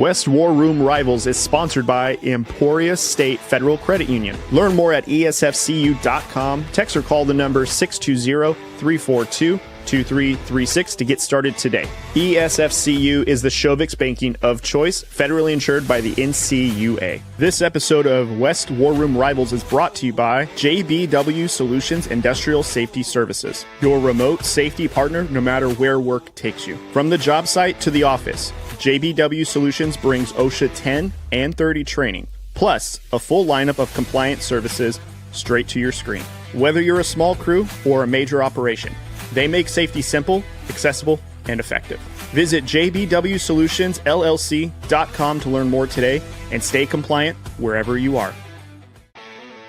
West War Room Rivals is sponsored by Emporia State Federal Credit Union. Learn more at esfcu.com. Text or call the number 620-342-2336 to get started today. ESFCU is the Shovicks banking of choice, federally insured by the NCUA. This episode of West War Room Rivals is brought to you by JBW Solutions Industrial Safety Services, your remote safety partner no matter where work takes you. From the job site to the office, JBW Solutions brings OSHA 10 and 30 training, plus a full lineup of compliance services straight to your screen. Whether you're a small crew or a major operation, they make safety simple, accessible, and effective. Visit jbwsolutionsllc.com to learn more today and stay compliant wherever you are.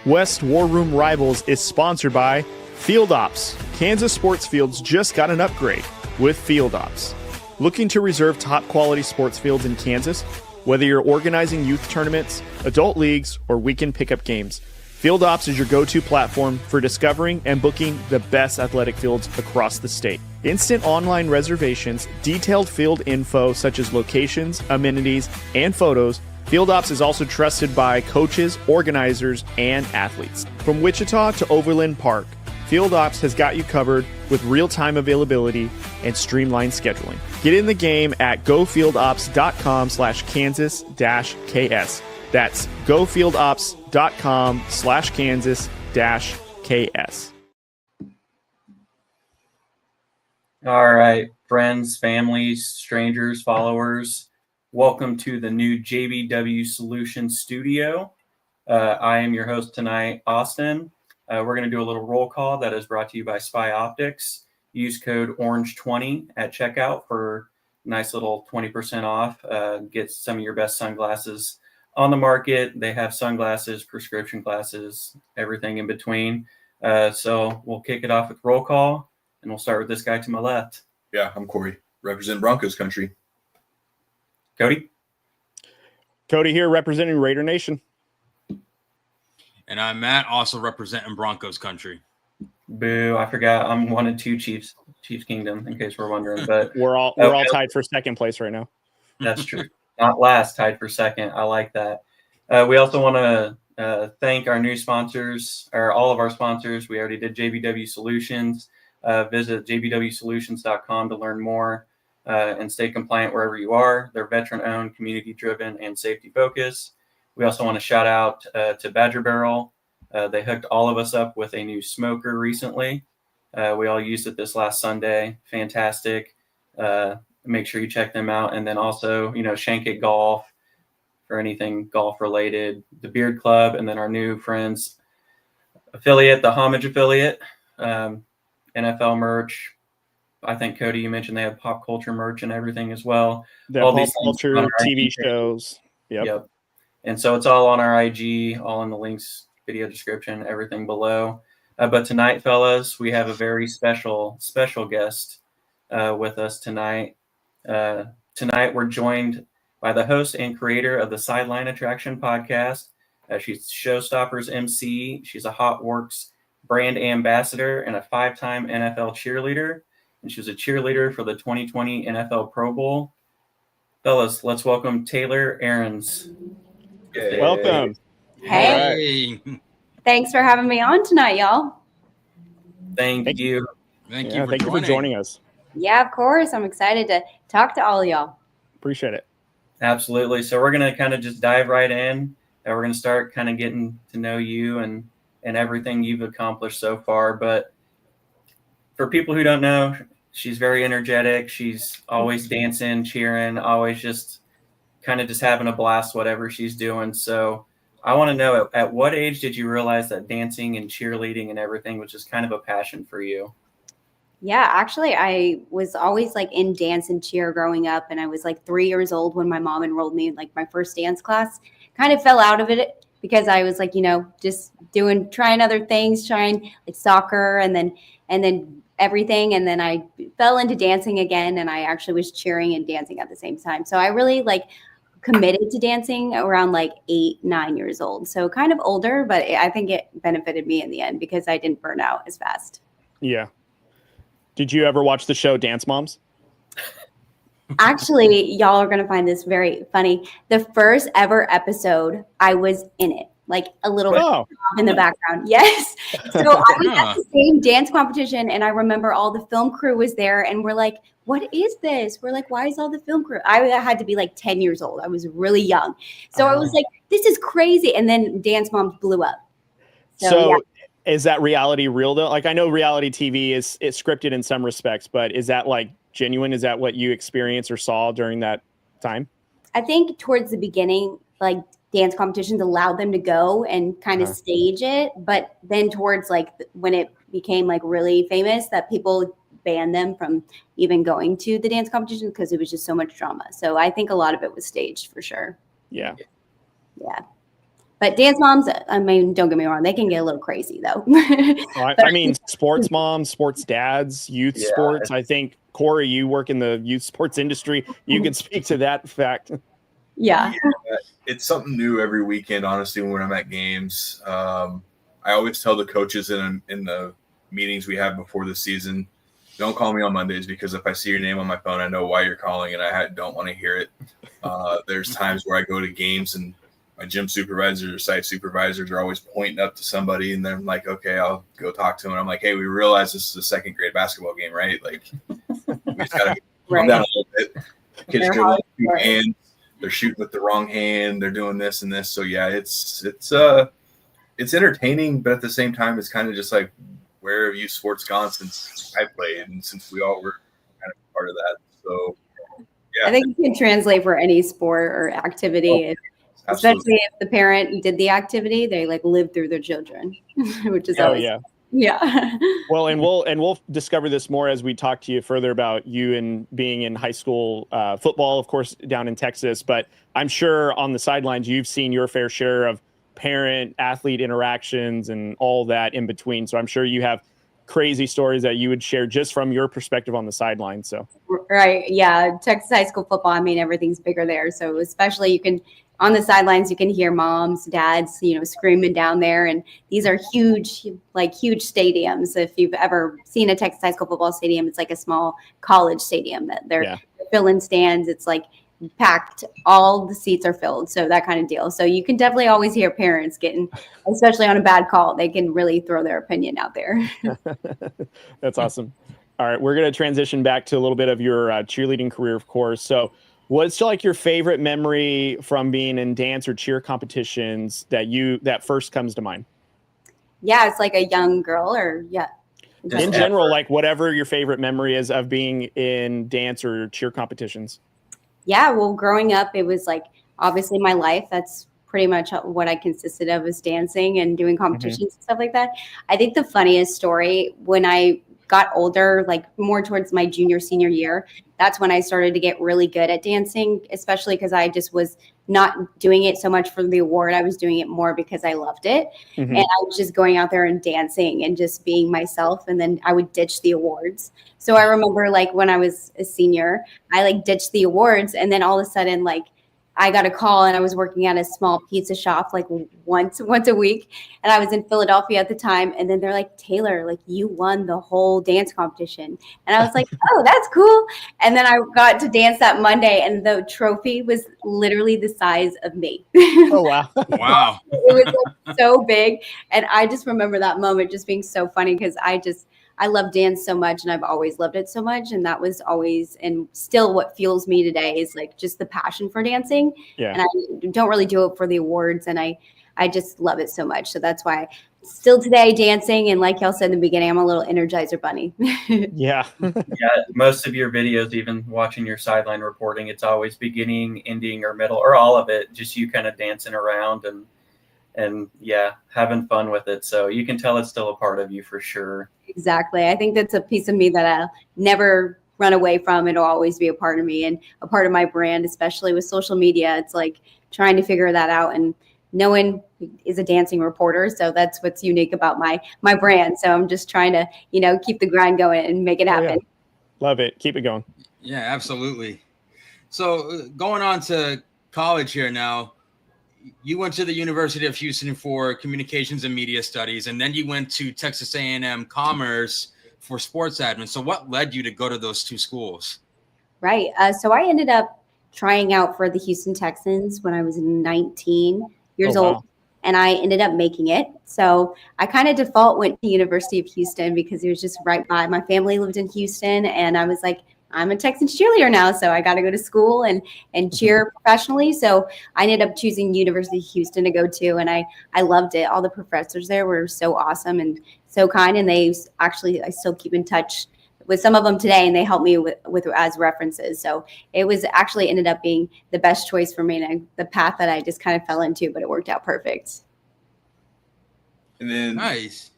West War Room Rivals is sponsored by Field Ops. Kansas sports fields just got an upgrade with Field Ops. Looking to reserve top quality sports fields in Kansas? Whether you're organizing youth tournaments, adult leagues, or weekend pickup games, Field Ops is your go-to platform for discovering and booking the best athletic fields across the state. Instant online reservations, detailed field info such as locations, amenities, and photos. Field Ops is also trusted by coaches, organizers, and athletes. From Wichita to Overland Park, Field Ops has got you covered with real-time availability and streamlined scheduling. Get in the game at gofieldops.com/Kansas-KS. That's gofieldops.com/Kansas-KS. All right, friends, families, strangers, followers, welcome to the new JBW Solutions studio. I am your host tonight, Austin. We're going to do a little roll call that is brought to you by Spy Optics. Use code ORANGE20 at checkout for a nice little 20% off. Get some of your best sunglasses on the market. They have sunglasses, prescription glasses, everything in between. So we'll kick it off with roll call, and we'll start with this guy to my left. Yeah, I'm Cory. Represent Broncos country. Cody? Cody here representing Raider Nation. And I'm Matt, also representing Broncos country. Boo, I forgot. I'm 1-2 Chiefs Kingdom, in case we're wondering. But we're all tied for second place right now. That's true. Not last, tied for second. I like that. We also want to thank our new sponsors, or all of our sponsors. We already did JBW Solutions. Visit jbwsolutions.com to learn more and stay compliant wherever you are. They're veteran-owned, community-driven, and safety-focused. We also want to shout out to Badger Barrel. They hooked all of us up with a new smoker recently. We all used it this last Sunday. Fantastic. Make sure you check them out. And then also, Shank It Golf for anything golf related, the Beard Club, and then our new friends affiliate, the Homage affiliate, NFL merch. I think, Cody, you mentioned they have pop culture merch and everything as well. All pop culture, TV shows. Yep. And so it's all on our IG, all in the links, video description, everything below. But tonight, fellas, we have a very special guest with us tonight. Tonight, we're joined by the host and creator of the Sideline Attraction Podcast. She's Showstoppers Emcee. She's a HOTWORX Brand Ambassador and a 5-time NFL Cheerleader. And she was a cheerleader for the 2020 NFL Pro Bowl. Fellas, let's welcome Taylor Arenz. Hey. Welcome. Hey. Thanks for having me on tonight, y'all. Thank you. Thank you for joining us. Yeah, of course. I'm excited to talk to all of y'all. Appreciate it. Absolutely. So we're going to kind of just dive right in. And we're going to start kind of getting to know you and everything you've accomplished so far. But for people who don't know, she's very energetic. She's always dancing, cheering, always just kind of just having a blast, whatever she's doing. So I want to know, at what age did you realize that dancing and cheerleading and everything was just kind of a passion for you? Yeah, actually, I was always like in dance and cheer growing up. And I was like 3 years old when my mom enrolled me in like my first dance class. Kind of fell out of it because I was like, just trying other things, trying like soccer and then everything. And then I fell into dancing again. And I actually was cheering and dancing at the same time. So I really committed to dancing around 8-9 years old. So kind of older, but I think it benefited me in the end because I didn't burn out as fast. Yeah. Did you ever watch the show Dance Moms? Actually, y'all are going to find this very funny. The first ever episode, I was in it, like a little in the background. Yes. So I was at the same dance competition, and I remember all the film crew was there, and we're like, what is this? We're like, why is all the film crew? I had to be like 10 years old. I was really young. So I was like, this is crazy. And then Dance Moms blew up. So is that reality real though? Like, I know reality TV is scripted in some respects, but is that like genuine? Is that what you experienced or saw during that time? I think towards the beginning, like dance competitions allowed them to go and kind of stage it. But then towards like when it became like really famous, that people banned them from even going to the dance competition because it was just so much drama. So I think a lot of it was staged for sure. Yeah. But dance moms, I mean, don't get me wrong, they can get a little crazy though. I mean, sports moms, sports dads, youth sports. I think, Cory, you work in the youth sports industry. You can speak to that fact. Yeah. It's something new every weekend, honestly, when I'm at games. I always tell the coaches in the meetings we have before the season, don't call me on Mondays because if I see your name on my phone, I know why you're calling and I don't want to hear it. There's times where I go to games and my gym supervisors or site supervisors are always pointing up to somebody and then like, okay, I'll go talk to them. And I'm like, hey, we realize this is a second grade basketball game, right? Like we just got to calm down a little bit. Kids do two hands. They're shooting with the wrong hand. They're doing this and this. So yeah, it's entertaining, but at the same time, it's kind of just like, where have youth sports gone since I played and since we all were kind of part of that? So, yeah. I think you can translate for any sport or activity, especially if the parent did the activity, they like live through their children, which is always Well, and we'll discover this more as we talk to you further about you and being in high school football, of course, down in Texas. But I'm sure on the sidelines, you've seen your fair share of parent-athlete interactions and all that in between. So I'm sure you have crazy stories that you would share just from your perspective on the sidelines. So right, yeah, Texas high school football. I mean, everything's bigger there. So especially on the sidelines, you can hear moms, dads, screaming down there. And these are huge stadiums. If you've ever seen a Texas high school football stadium, it's like a small college stadium that they're filling stands. It's like packed, all the seats are filled, so that kind of deal. So you can definitely always hear parents getting, especially on a bad call, they can really throw their opinion out there. That's awesome. All right, we're going to transition back to a little bit of your cheerleading career, of course. So what's like your favorite memory from being in dance or cheer competitions that first comes to mind? Yeah, it's like a young girl or in general, like whatever your favorite memory is of being in dance or cheer competitions. Yeah, well, growing up, it was like obviously my life. That's pretty much what I consisted of, is dancing and doing competitions and stuff like that. I think the funniest story, when I got older, like more towards my junior, senior year, that's when I started to get really good at dancing, especially because I just was not doing it so much for the award. I was doing it more because I loved it. And I was just going out there and dancing and just being myself. And then I would ditch the awards. So I remember like when I was a senior, I like ditched the awards. And then all of a sudden, like I got a call and I was working at a small pizza shop like once a week. And I was in Philadelphia at the time. And then they're like, Taylor, like you won the whole dance competition. And I was like, oh, that's cool. And then I got to dance that Monday and the trophy was literally the size of me. Oh, wow. Wow. It was like so big. And I just remember that moment just being so funny because I love dance so much and I've always loved it so much. And that was always and still what fuels me today is like just the passion for dancing. Yeah. And I don't really do it for the awards. And I just love it so much. So that's why still today dancing. And like y'all said in the beginning, I'm a little Energizer bunny. Yeah. Most of your videos, even watching your sideline reporting, it's always beginning, ending, or middle, or all of it. Just you kind of dancing around and having fun with it. So you can tell it's still a part of you for sure. Exactly. I think that's a piece of me that I'll never run away from. It'll always be a part of me and a part of my brand, especially with social media. It's like trying to figure that out, and no one is a dancing reporter. So that's what's unique about my brand. So I'm just trying to, keep the grind going and make it happen. Yeah. Love it. Keep it going. Yeah, absolutely. So going on to college here now, you went to the University of Houston for communications and media studies, and then you went to Texas A&M Commerce for sports admin. So what led you to go to those two schools? Right. So I ended up trying out for the Houston Texans when I was 19 years old. Wow. And I ended up making it. So I kind of default went to University of Houston because it was just right by. My family lived in Houston, and I was like, I'm a Texans cheerleader now, so I got to go to school and cheer professionally. So I ended up choosing University of Houston to go to, and I loved it. All the professors there were so awesome and so kind, and I still keep in touch with some of them today, and they help me with as references. So it was actually ended up being the best choice for me, and the path that I just kind of fell into, but it worked out perfect. And then Nice.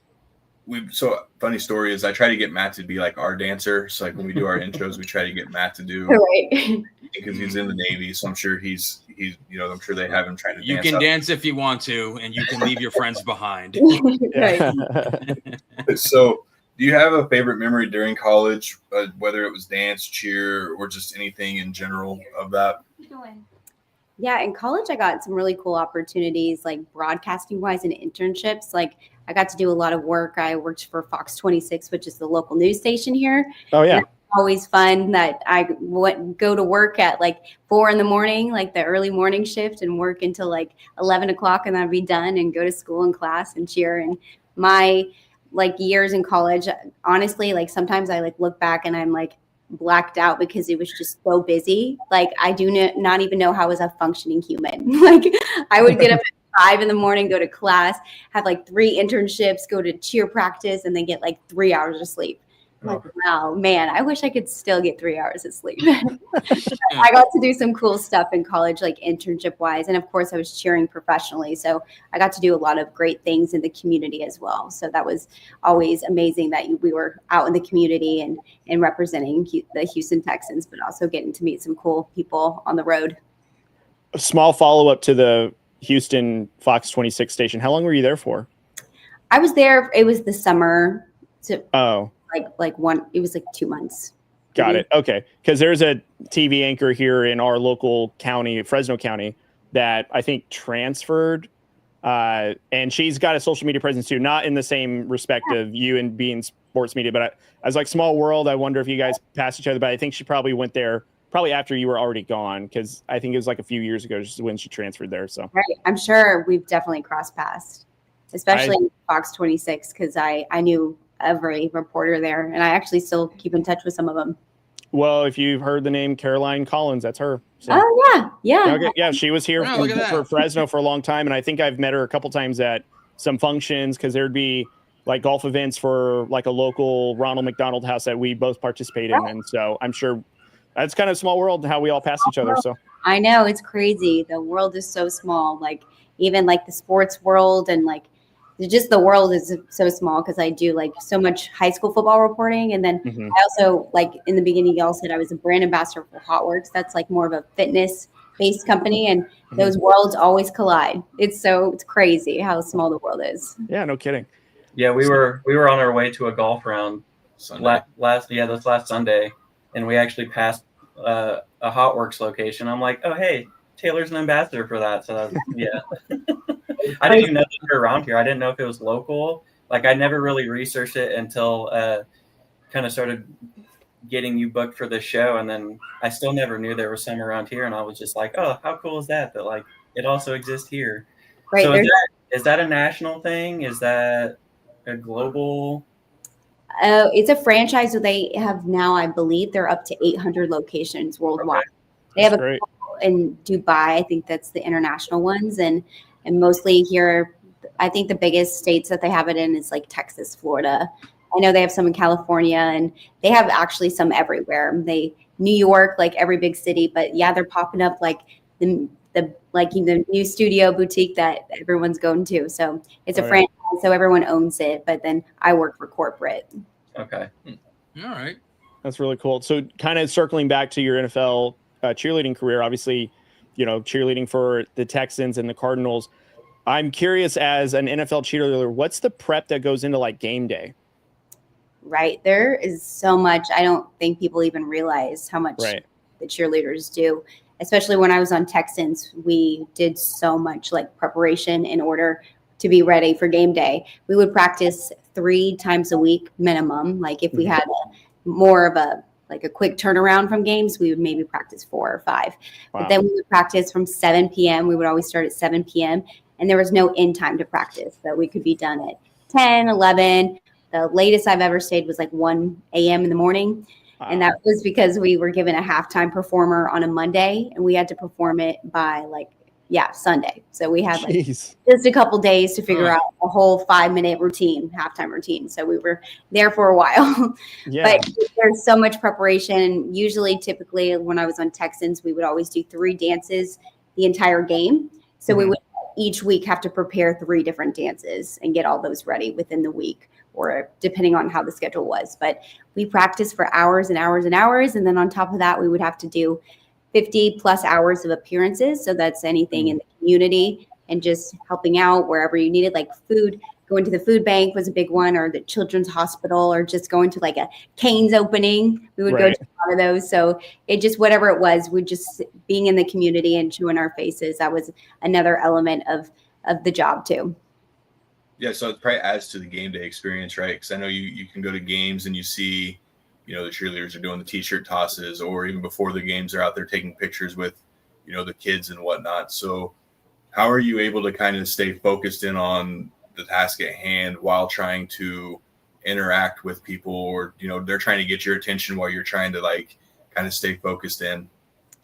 So funny story is I try to get Matt to be like our dancer. So like when we do our intros, we try to get Matt to do Right. because he's in the Navy. So I'm sure he's I'm sure they have him trying to You dance. can dance if you want to, and you can leave your friends behind. Right. So do you have a favorite memory during college, whether it was dance, cheer, or just anything in general of that? Yeah, in college, I got some really cool opportunities, like broadcasting wise and internships. Like I got to do a lot of work. I worked for Fox 26, which is the local news station here. Oh yeah. Always fun that I would go to work at like 4 a.m, like the early morning shift, and work until like 11 o'clock, and then I'd be done and go to school and class and cheer. And my like years in college, honestly, like sometimes I like look back and I'm like blacked out because it was just so busy. Like I do not even know how I was a functioning human. Like I would get up at 5 a.m, go to class, have like 3 internships, go to cheer practice, and then get like 3 hours of sleep. I'm like, wow, man, I wish I could still get 3 hours of sleep. I got to do some cool stuff in college, like internship wise. And of course I was cheering professionally. So I got to do a lot of great things in the community as well. So that was always amazing that we were out in the community and representing the Houston Texans, but also getting to meet some cool people on the road. A small follow-up to the Houston Fox 26 station. How long were you there for? I was there. It was the summer. So Oh, it was like 2 months. got it. Okay. Because there's a TV anchor here in our local county, Fresno County, that I think transferred. And she's got a social media presence too, not in the same respect of you and being sports media, but I was like, small world. I wonder if you guys passed each other, but I think she probably went there probably after you were already gone, because I think it was like a few years ago just when she transferred there. So Right. I'm sure we've definitely crossed paths, especially Fox 26, because I knew every reporter there, and I actually still keep in touch with some of them. Well, if you've heard the name Caroline Collins, that's her. So. Oh yeah. Okay. Yeah, she was here Oh, for Fresno for a long time, and I think I've met her a couple times at some functions, because there'd be like golf events for like a local Ronald McDonald House that we both participate in, and so I'm sure that's kind of a small world how we all pass each other. So I know, it's crazy. The world is so small. Like even like the sports world, and like just the world is so small, because I do like so much high school football reporting. And then I also, like in the beginning, y'all said I was a brand ambassador for HOTWORX. That's like more of a fitness based company, and those worlds always collide. It's crazy how small the world is. yeah, no kidding. Yeah, we were on our way to a golf round this last Sunday, and we actually passed a HOTWORX location. I'm like, oh hey, Taylor's an ambassador for that. So yeah. I didn't even know they were around here. I didn't know if it was local. Like I never really researched it until kind of started getting you booked for this show, and then I still never knew there was some around here, and I was just like, oh, how cool is that like it also exists here. Right. So is that a national thing? Is that a global? It's a franchise that they have now. I believe they're up to 800 locations worldwide. Okay. They have a in Dubai. I think that's the international ones, and mostly here. I think the biggest states that they have it in is like Texas, Florida. I know they have some in California, and they have actually some everywhere. New York, like every big city, but yeah, they're popping up like the new studio boutique that everyone's going to. So it's a franchise, so everyone owns it. But then I work for corporate. Okay. All right. That's really cool. So kind of circling back to your NFL cheerleading career, obviously, cheerleading for the Texans and the Cardinals. I'm curious, as an NFL cheerleader, what's the prep that goes into like game day? Right. There is so much. I don't think people even realize how much the cheerleaders do. Especially when I was on Texans, we did so much like preparation in order to be ready for game day. We would practice 3 times a week minimum. Like if we had more of a like a quick turnaround from games, we would maybe practice 4 or 5. Wow. But then we would practice from 7 p.m. We would always start at 7 p.m. and there was no end time to practice. So we could be done at 10, 11. The latest I've ever stayed was like 1 a.m. in the morning. Wow. And that was because we were given a halftime performer on a Monday and we had to perform it by Sunday. So we had just a couple days to figure out a whole 5-minute routine, halftime routine. So we were there for a while. Yeah. But there's so much preparation. Usually, typically, when I was on Texans, we would always do 3 dances the entire game. So we would each week have to prepare 3 different dances and get all those ready within the week, or depending on how the schedule was. But we practiced for hours and hours and hours. And then on top of that, we would have to do 50 plus hours of appearances. So that's anything in the community and just helping out wherever you needed, like food. Going to the food bank was a big one, or the children's hospital, or just going to like a Cane's opening. We would go to a lot of those. So it just, whatever it was, we just being in the community and showing our faces. That was another element of the job too. Yeah. So it probably adds to the game day experience, right? Because I know you can go to games and you see, the cheerleaders are doing the t-shirt tosses, or even before the games, they're out there taking pictures with, the kids and whatnot. So how are you able to kind of stay focused in on the task at hand while trying to interact with people, or, they're trying to get your attention while you're trying to kind of stay focused in?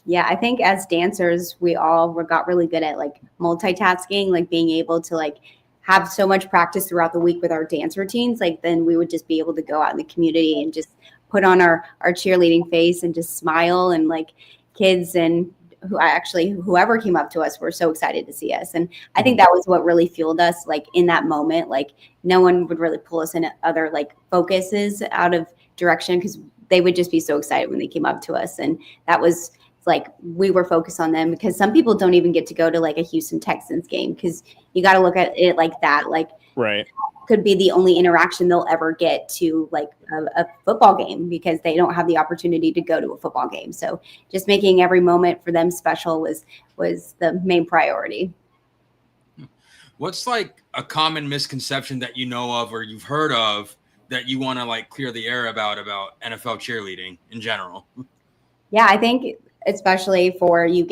Yeah, I think as dancers, we all got really good at multitasking, being able to have so much practice throughout the week with our dance routines. Then we would just be able to go out in the community and just put on our cheerleading face and just smile, and kids and whoever came up to us were so excited to see us. And I think that was what really fueled us in that moment. No one would really pull us in other focuses out of direction, because they would just be so excited when they came up to us. And that was we were focused on them, because some people don't even get to go to a Houston Texans game, because you got to look at it like that. Right. Could be the only interaction they'll ever get to a football game, because they don't have the opportunity to go to a football game. So just making every moment for them special was the main priority. What's a common misconception that you know of or you've heard of that you want to clear the air about NFL cheerleading in general? Yeah, I think especially for you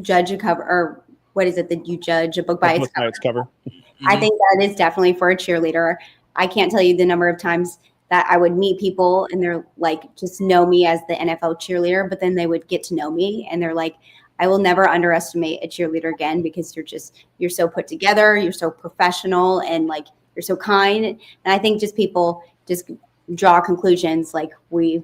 judge a cover, or what is it that you judge a book by its cover? Mm-hmm. I think that is definitely for a cheerleader. I can't tell you the number of times that I would meet people and they're just know me as the NFL cheerleader, but then they would get to know me and they're I will never underestimate a cheerleader again, because you're so put together, you're so professional, and you're so kind. And I think just people just draw conclusions we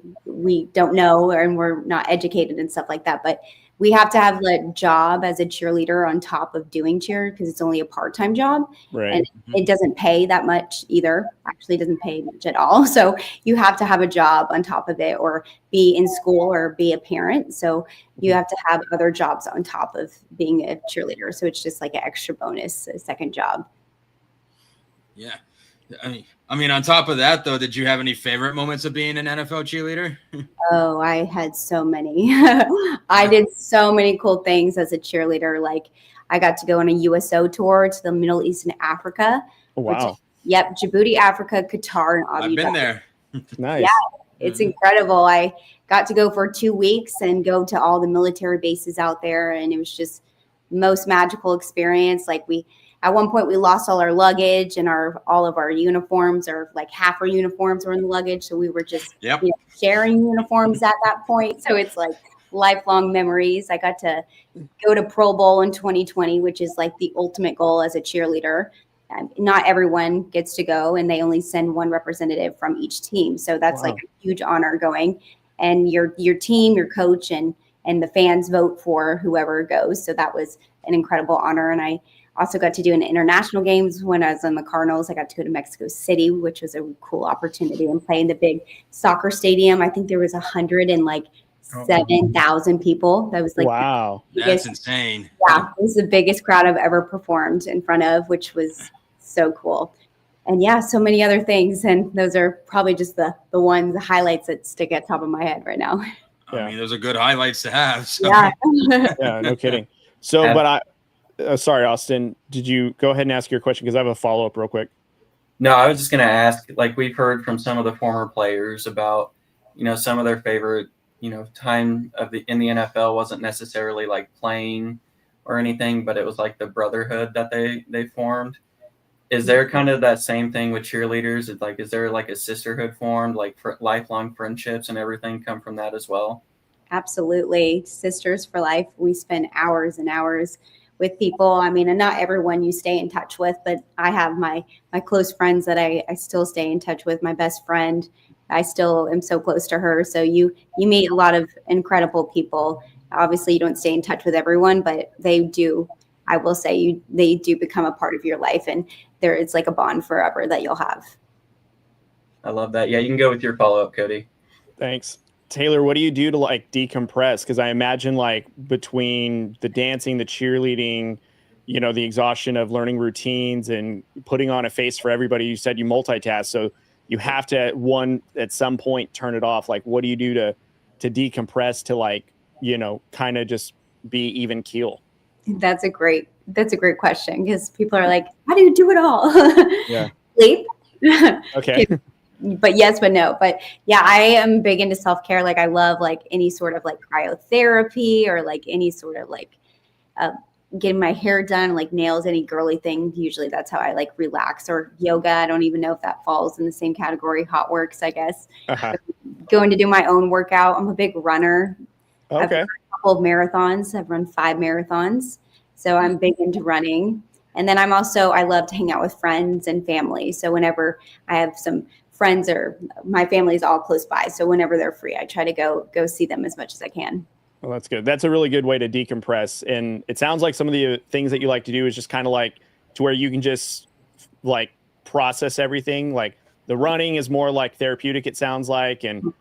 don't know, and we're not educated and stuff like that. But we have to have the job as a cheerleader on top of doing cheer, because it's only a part-time job. Right. And it doesn't pay that much either. Actually, it doesn't pay much at all. So you have to have a job on top of it, or be in school, or be a parent. So you have to have other jobs on top of being a cheerleader. So it's just an extra bonus, a second job. Yeah. I mean, on top of that, though, did you have any favorite moments of being an NFL cheerleader? Oh, I had so many. I did so many cool things as a cheerleader. I got to go on a USO tour to the Middle East and Africa. Oh, wow. Djibouti, Africa, Qatar, and Abu Dhabi. I've been there. Nice. Yeah, it's incredible. I got to go for 2 weeks and go to all the military bases out there, and it was just the most magical experience. At one point, we lost all our luggage and all of our uniforms, or half our uniforms were in the luggage. So we were just sharing uniforms at that point. So it's lifelong memories. I got to go to Pro Bowl in 2020, which is the ultimate goal as a cheerleader. Not everyone gets to go, and they only send one representative from each team. So that's a huge honor going. And your team, your coach, and the fans vote for whoever goes. So that was an incredible honor. And I also got to do an international games when I was on the Cardinals. I got to go to Mexico City, which was a cool opportunity, and play in the big soccer stadium. I think there was 107,000 people. That was wow, that's insane. Yeah, it was the biggest crowd I've ever performed in front of, which was so cool. And yeah, so many other things. And those are probably just the highlights that stick at top of my head right now. I mean, those are good highlights to have. So. Yeah. Yeah, no kidding. So, but sorry, Austin, did you go ahead and ask your question? Because I have a follow-up real quick. No, I was just going to ask, we've heard from some of the former players about some of their favorite, time in the NFL wasn't necessarily like playing or anything, but it was like the brotherhood that they formed. Is there kind of that same thing with cheerleaders? It's like, is there like a sisterhood formed, like for lifelong friendships and everything come from that as well? Absolutely. Sisters for life. We spend hours and hours with people. I mean, and not everyone you stay in touch with, but I have my close friends that I still stay in touch with. My best friend, I still am so close to her. So you meet a lot of incredible people. Obviously, you don't stay in touch with everyone, but they do. I will say they do become a part of your life, and it's like a bond forever that you'll have. I love that. Yeah, you can go with your follow-up, Cody. Thanks. Taylor, what do you do to like decompress? Because I imagine like between the dancing, the cheerleading, the exhaustion of learning routines and putting on a face for everybody, you said you multitask. So you have to at some point turn it off. Like, what do you do to decompress, to like, kind of just be even keel? That's a great question, because people are like, how do you do it all? Yeah. Sleep. Okay. But yes, but no. But yeah, I am big into self-care. Like I love like any sort of like cryotherapy, or like any sort of like getting my hair done, like nails, any girly thing. Usually that's how I like relax. Or yoga. I don't even know if that falls in the same category. HOTWORX, I guess. Uh-huh. Going to do my own workout. I'm a big runner. Okay. I've run a couple of marathons. I've run 5 marathons. So I'm big into running. And then I love to hang out with friends and family. So whenever I have some friends, or my family is all close by, so whenever they're free, I try to go see them as much as I can. Well, that's good. That's a really good way to decompress. And it sounds like some of the things that you like to do is just kind of like to where you can just like process everything. Like the running is more like therapeutic, it sounds like, and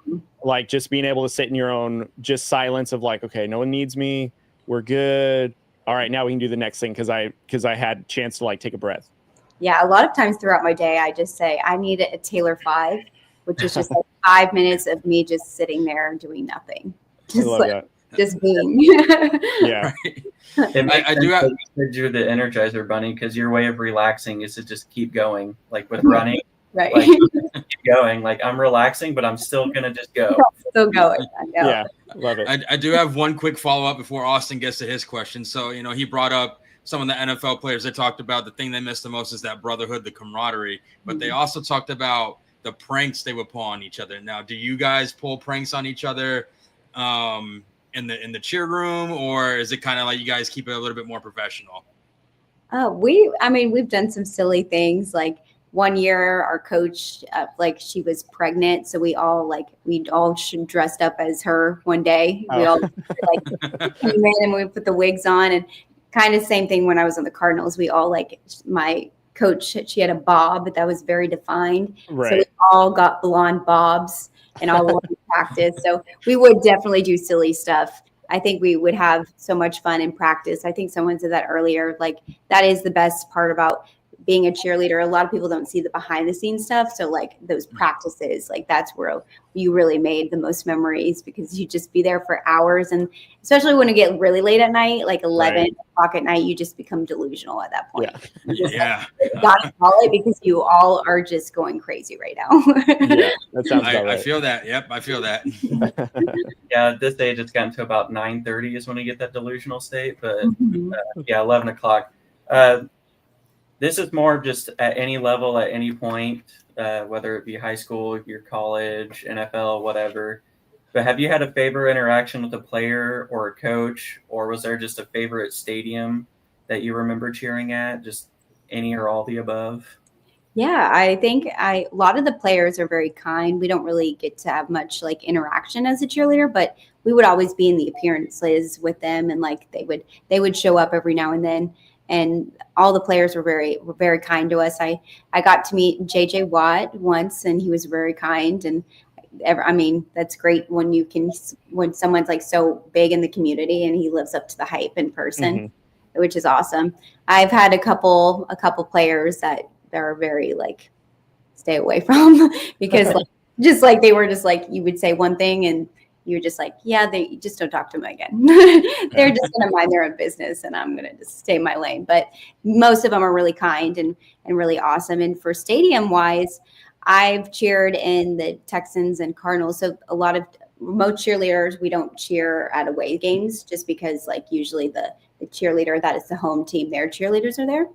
like just being able to sit in your own just silence of like, okay, no one needs me. We're good. All right, now we can do the next thing because I had a chance to like take a breath. Yeah, a lot of times throughout my day, I just say I need a Taylor 5, which is just like 5 minutes of me just sitting there and doing nothing. Just I love that. Just being. Yeah. Right. I do have. You're the Energizer Bunny, because your way of relaxing is to just keep going, like with running. Right. Like, keep going. Like I'm relaxing, but I'm still gonna just go. Still going. I know. Yeah, love it. I do have one quick follow-up before Austin gets to his question. So, he brought up some of the NFL players. They talked about the thing they miss the most is that brotherhood, the camaraderie. But they also talked about the pranks they would pull on each other. Now, do you guys pull pranks on each other in the cheer room, or is it kind of like you guys keep it a little bit more professional? We've done some silly things. Like one year, our coach, she was pregnant, so we all dressed up as her one day. We all came in and we put the wigs on, and kind of same thing when I was on the Cardinals. We all my coach, she had a bob that was very defined. Right. So we all got blonde bobs and all went to practice. So we would definitely do silly stuff. I think we would have so much fun in practice. I think someone said that earlier. Like that is the best part about being a cheerleader. A lot of people don't see the behind the scenes stuff. So like those practices, like that's where you really made the most memories, because you just be there for hours. And especially when it get really late at night, like 11 o'clock at night, you just become delusional at that point. Yeah. Gotta call it, because you all are just going crazy right now. Yeah, that sounds about right. I feel that. Yep, I feel that. Yeah, at this age, it's gotten to about 9:30 is when you get that delusional state. But 11 o'clock. This is more just at any level, at any point, whether it be high school, your college, NFL, whatever. But have you had a favorite interaction with a player or a coach, or was there just a favorite stadium that you remember cheering at? Just any or all the above? Yeah, I think a lot of the players are very kind. We don't really get to have much like interaction as a cheerleader, but we would always be in the appearances with them, and like they would show up every now and then. And all the players were very kind to us. I got to meet JJ Watt once, and he was very kind. And that's great when someone's like so big in the community and he lives up to the hype in person, which is awesome. I've had a couple players that are very like stay away from, because they were just like, you would say one thing and you're just like, yeah, they just don't talk to them again. They're just going to mind their own business, and I'm going to just stay in my lane. But most of them are really kind and really awesome. And for stadium wise, I've cheered in the Texans and Cardinals. So a lot of most cheerleaders, we don't cheer at away games just because like usually the cheerleader that is the home team, their cheerleaders are there.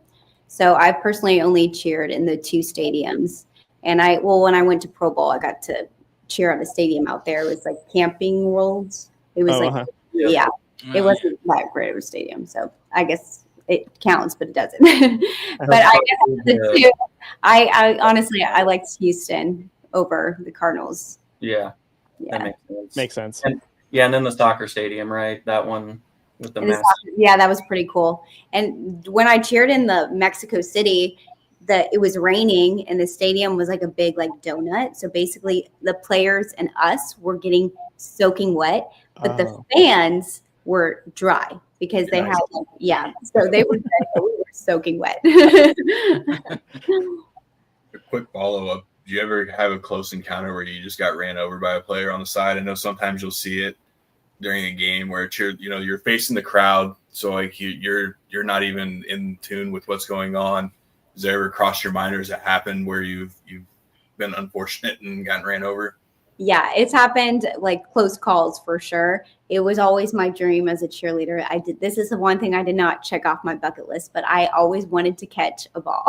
So I personally only cheered in the 2 stadiums. And when I went to Pro Bowl, I got to cheer at a stadium out there. It was like Camping World. It was it wasn't that great of a stadium. So I guess it counts, but it doesn't. But I guess the 2, I honestly, I liked Houston over the Cardinals. Yeah. That makes sense. And then the soccer stadium, right? That one with the mask. That was pretty cool. And when I cheered in the Mexico City, it was raining and the stadium was like a big like donut. So basically the players and us were getting soaking wet, but the fans were dry because they had so they were soaking wet. A quick follow-up. Do you ever have a close encounter where you just got ran over by a player on the side? I know sometimes you'll see it during a game where you're facing the crowd, so like you're not even in tune with what's going on. Does it ever cross your mind, or has it happened where you've been unfortunate and gotten ran over? Yeah, it's happened, like close calls for sure. It was always my dream as a cheerleader. This is the one thing I did not check off my bucket list, but I always wanted to catch a ball.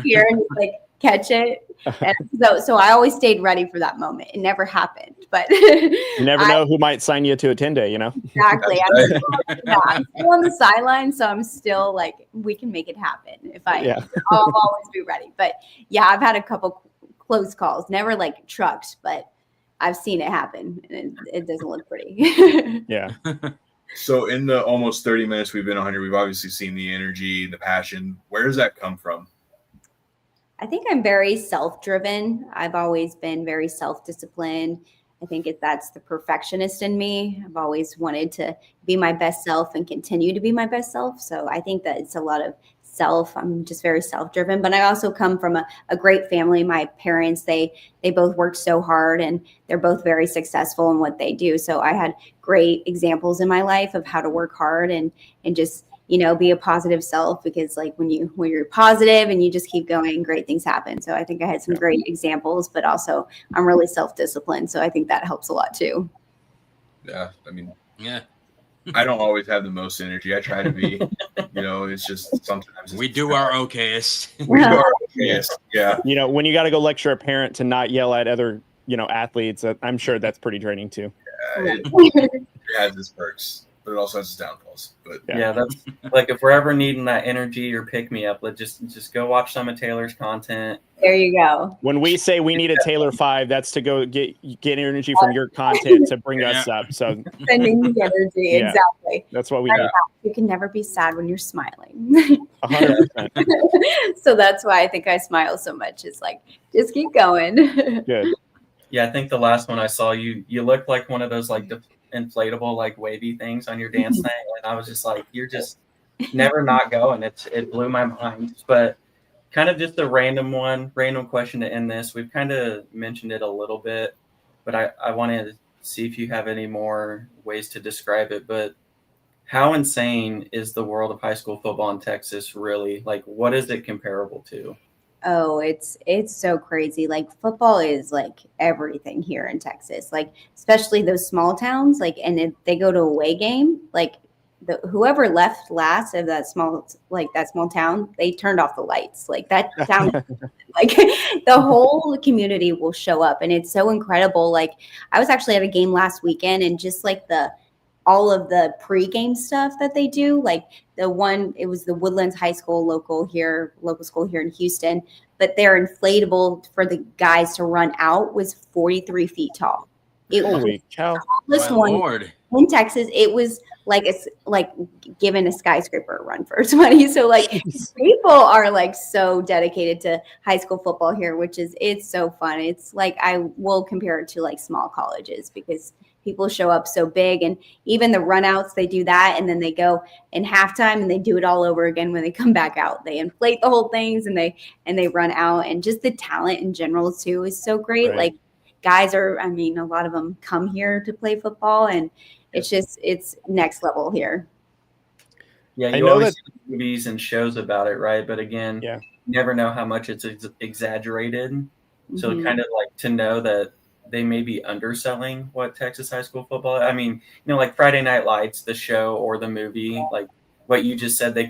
Here and like catch it. And so I always stayed ready for that moment. It never happened, but you never know who might sign you to a 10-day, Exactly. I'm still on the sideline, so I'm still like, we can make it happen. I'll always be ready. But yeah, I've had a couple close calls, never like trucked, but I've seen it happen, and it doesn't look pretty. Yeah. So in the almost 30 minutes we've been on here, we've obviously seen the energy, the passion. Where does that come from? I think I'm very self-driven. I've always been very self-disciplined. I think that's the perfectionist in me. I've always wanted to be my best self and continue to be my best self. So I think that it's a lot of I'm just very self-driven, but I also come from a great family. My parents, they both worked so hard and they're both very successful in what they do. So I had great examples in my life of how to work hard and just, be a positive self, because like when you're positive and you just keep going, great things happen. So I think I had some great examples, but also I'm really self-disciplined. So I think that helps a lot too. Yeah. I mean, I don't always have the most energy. I try to be, it's just sometimes we do our okayest. Yeah. When you got to go lecture a parent to not yell at other, athletes, I'm sure that's pretty draining too. Yeah, it has its perks, but it also has its downfalls. But that's like, if we're ever needing that energy or pick me up, let's just go watch some of Taylor's content. There you go. When we say we need a Taylor 5, that's to go get energy from your content to bring us up. So sending the energy, exactly. That's what we do. You can never be sad when you're smiling. 100%. So that's why I think I smile so much. It's like, just keep going. Good. Yeah, I think the last one I saw, you looked like one of those like inflatable like wavy things on your dance thing, and I was just like, you're just never not going. It blew my mind. But kind of just a random question to end this. We've kind of mentioned it a little bit, but I wanted to see if you have any more ways to describe it. But how insane is the world of high school football in Texas really? Like, what is it comparable to? Oh, it's so crazy. Like, football is like everything here in Texas, like especially those small towns. Like, and if they go to a away game, like whoever left last of that small town, they turned off the lights. Like that town, like the whole community will show up, and it's so incredible. Like, I was actually at a game last weekend, and just like all of the pregame stuff that they do, like it was the Woodlands High School local school here in Houston, but their inflatable for the guys to run out was 43 feet tall. It Holy cow. was one in Texas. It was like it's like giving a skyscraper a run for its money. So like people are like so dedicated to high school football here, it's so fun. It's like, I will compare it to like small colleges, because people show up so big, and even the runouts, they do that, and then they go in halftime and they do it all over again when they come back out. They inflate the whole things and they run out, and just the talent in general too is so great. Right. Like, guys a lot of them come here to play football, and it's next level here. Yeah, I you know always that see movies and shows about it, right? But again, yeah. you never know how much it's exaggerated. So Mhm. kind of like to know that they may be underselling what Texas high school football. I mean, like Friday Night Lights, the show or the movie, like what you just said, they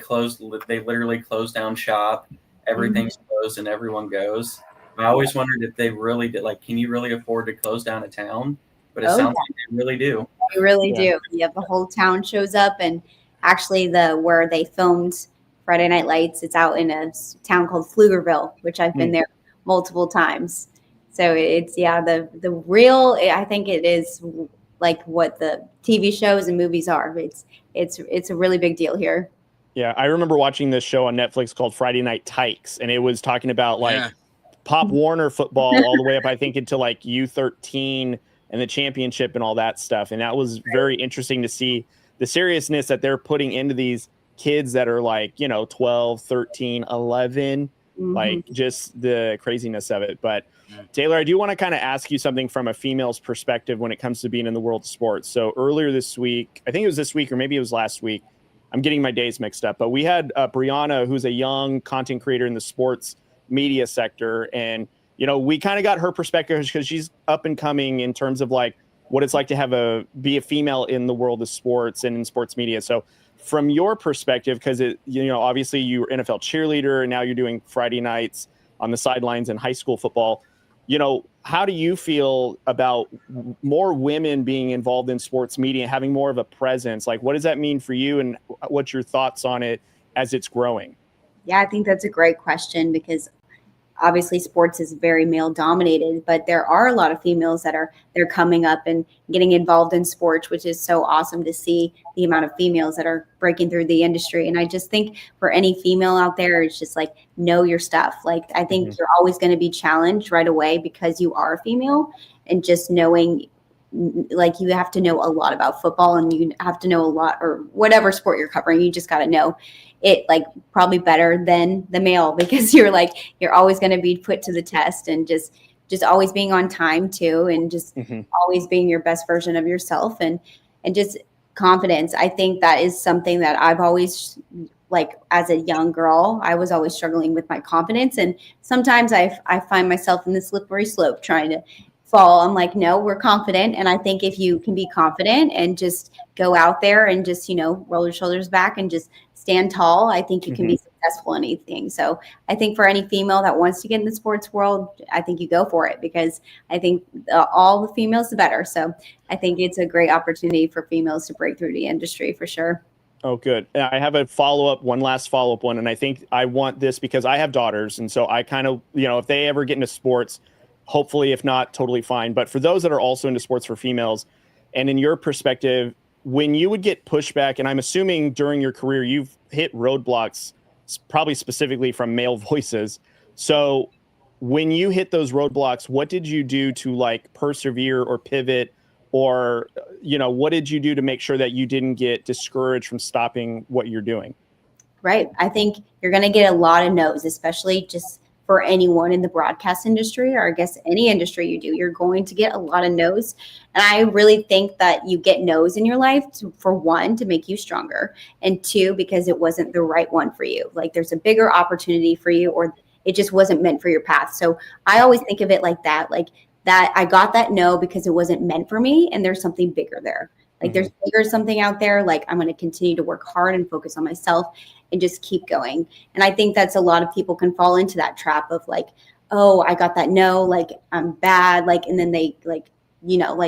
literally closed down shop. Everything's closed and everyone goes. I always wondered if they really did. Like, can you really afford to close down a town? But it Oh, sounds like they really do. they really Yeah. do. Yeah, the whole town shows up, and actually, where they filmed Friday Night Lights, it's out in a town called Pflugerville, which I've been there multiple times. So it's the real. I think it is like what the TV shows and movies are. It's a really big deal here. Yeah, I remember watching this show on Netflix called Friday Night Tykes, and it was talking about like Pop Warner football all the way up, I think, into like U13 and the championship and all that stuff. And that was very interesting to see the seriousness that they're putting into these kids that are like, 12, 13, 11, like just the craziness of it. But Taylor, I do want to kind of ask you something from a female's perspective when it comes to being in the world of sports. So earlier this week, I think it was this week or maybe it was last week, I'm getting my days mixed up, but we had Brianna, who's a young content creator in the sports media sector. And, we kind of got her perspective because she's up and coming in terms of like what it's like to be a female in the world of sports and in sports media. So from your perspective, because obviously you were NFL cheerleader and now you're doing Friday nights on the sidelines in high school football, how do you feel about more women being involved in sports media, having more of a presence? Like, what does that mean for you, and what's your thoughts on it as it's growing? Yeah, I think that's a great question because obviously sports is very male dominated, but there are a lot of females they're coming up and getting involved in sports, which is so awesome to see the amount of females that are breaking through the industry. And I just think for any female out there, it's just like, know your stuff. Like, I think you're always going to be challenged right away because you are a female, and just knowing, like, you have to know a lot about football, and you have to know a lot, or whatever sport you're covering. You just got to know it like probably better than the male, because you're always going to be put to the test, and just always being on time too, and just always being your best version of yourself, and just confidence. I think that is something that I've always, like, as a young girl, I was always struggling with my confidence, and sometimes I find myself in the slippery slope trying to fall. I'm like, no, we're confident. And I think if you can be confident and just go out there and just, roll your shoulders back and just stand tall, I think you can be successful in anything. So I think for any female that wants to get in the sports world, I think you go for it, because I think all the females, the better. So I think it's a great opportunity for females to break through the industry for sure. Oh, good. I have one last follow-up one. And I think I want this because I have daughters. And so I kind of, if they ever get into sports, hopefully, if not, totally fine. But for those that are also into sports for females, and in your perspective, when you would get pushback, and I'm assuming during your career, you've hit roadblocks, probably specifically from male voices. So when you hit those roadblocks, what did you do to like persevere or pivot, or, what did you do to make sure that you didn't get discouraged from stopping what you're doing? Right. I think you're going to get a lot of no's, especially just for anyone in the broadcast industry, or I guess any industry you do, you're going to get a lot of no's. And I really think that you get no's in your life for one, to make you stronger, and two, because it wasn't the right one for you. Like, there's a bigger opportunity for you, or it just wasn't meant for your path. So I always think of it like that I got that no because it wasn't meant for me, and there's something bigger there. Like, there's something out there. Like, I'm going to continue to work hard and focus on myself and just keep going. And I think that's a lot of people can fall into that trap of like, oh, I got that no, like, I'm bad. Like, and then they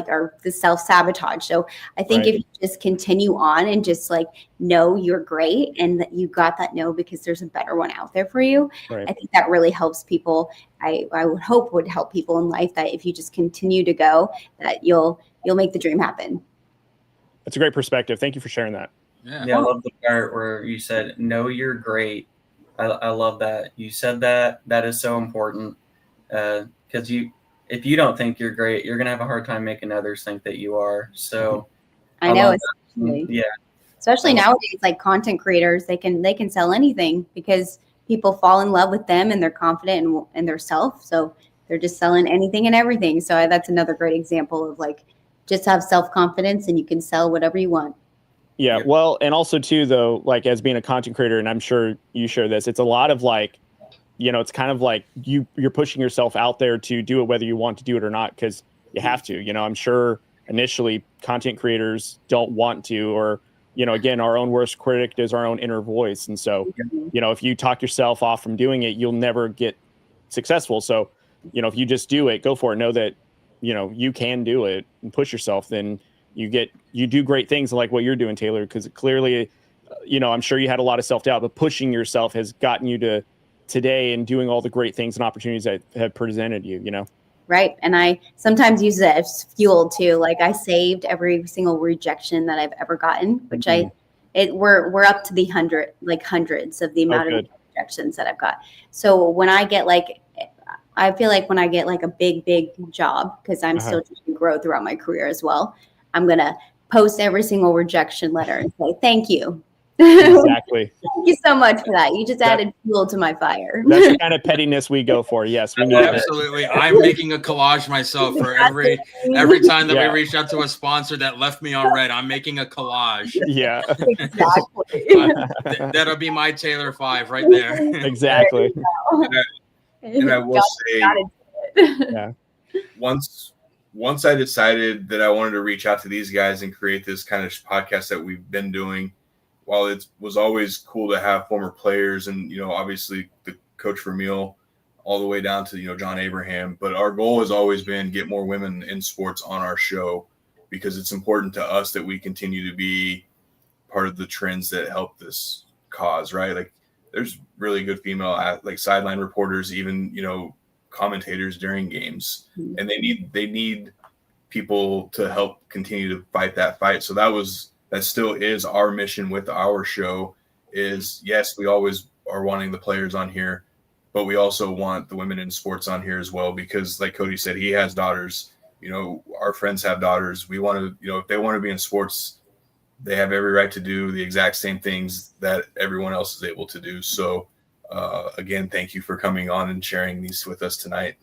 are the self-sabotage. So I think if you just continue on and just like, know you're great and that you got that no because there's a better one out there for you. I think that really helps people. I would hope would help people in life, that if you just continue to go, that you'll make the dream happen. That's a great perspective. Thank you for sharing that. Yeah, I love the part where you said, "No, you're great." I love that you said that. That is so important, because if you don't think you're great, you're gonna have a hard time making others think that you are. So I know, especially nowadays, like content creators, they can sell anything because people fall in love with them and they're confident in their self. So they're just selling anything and everything. So that's another great example of like, just have self-confidence and you can sell whatever you want. Yeah. Yep. Well, and also too, though, like as being a content creator, and I'm sure you share this, it's a lot of like, it's kind of like you're pushing yourself out there to do it, whether you want to do it or not, because you have to. I'm sure initially content creators don't want to, or, again, our own worst critic is our own inner voice. And so, if you talk yourself off from doing it, you'll never get successful. So, if you just do it, go for it. Know that, you can do it and push yourself, then you do great things like what you're doing, Taylor, because clearly, I'm sure you had a lot of self-doubt, but pushing yourself has gotten you to today and doing all the great things and opportunities that have presented you, Right. And I sometimes use it as fuel too. Like I saved every single rejection that I've ever gotten, which we're up to the hundreds of the amount of rejections that I've got. So when I get I feel like when I get like a big job, because I'm still trying to grow throughout my career as well, I'm going to post every single rejection letter and say, thank you. Exactly. Thank you so much for that. You just added fuel to my fire. That's the kind of pettiness we go for. Yes, we need absolutely. I'm making a collage myself for every time that we reach out to a sponsor that left me on red. I'm making a collage. Yeah, exactly. That'll be my Taylor 5 right there. Exactly. And I will say, once I decided that I wanted to reach out to these guys and create this kind of podcast that we've been doing, while it was always cool to have former players and, obviously the coach for Meal all the way down to, John Abraham. But our goal has always been get more women in sports on our show, because it's important to us that we continue to be part of the trends that help this cause, right? Like there's really good female, like sideline reporters, even, commentators during games, and they need people to help continue to fight that fight. So that still is our mission with our show is, yes, we always are wanting the players on here, but we also want the women in sports on here as well, because like Cody said, he has daughters, our friends have daughters. We want to, if they want to be in sports, they have every right to do the exact same things that everyone else is able to do. So again, thank you for coming on and sharing these with us tonight.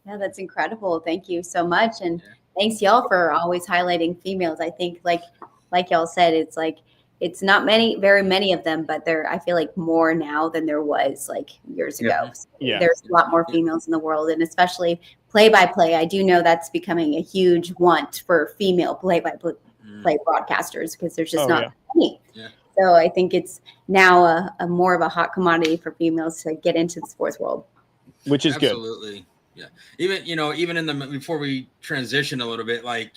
Yeah, that's incredible. Thank you so much. And thanks y'all for always highlighting females. I think like y'all said, it's not very many of them, but I feel like more now than there was like years ago. So there's a lot more females in the world, and especially play-by-play. I do know that's becoming a huge want for female play-by-play broadcasters, because there's just not many. Yeah. So I think it's now a more of a hot commodity for females to get into the sports world, which is absolutely good. Yeah. Even in before we transition a little bit, like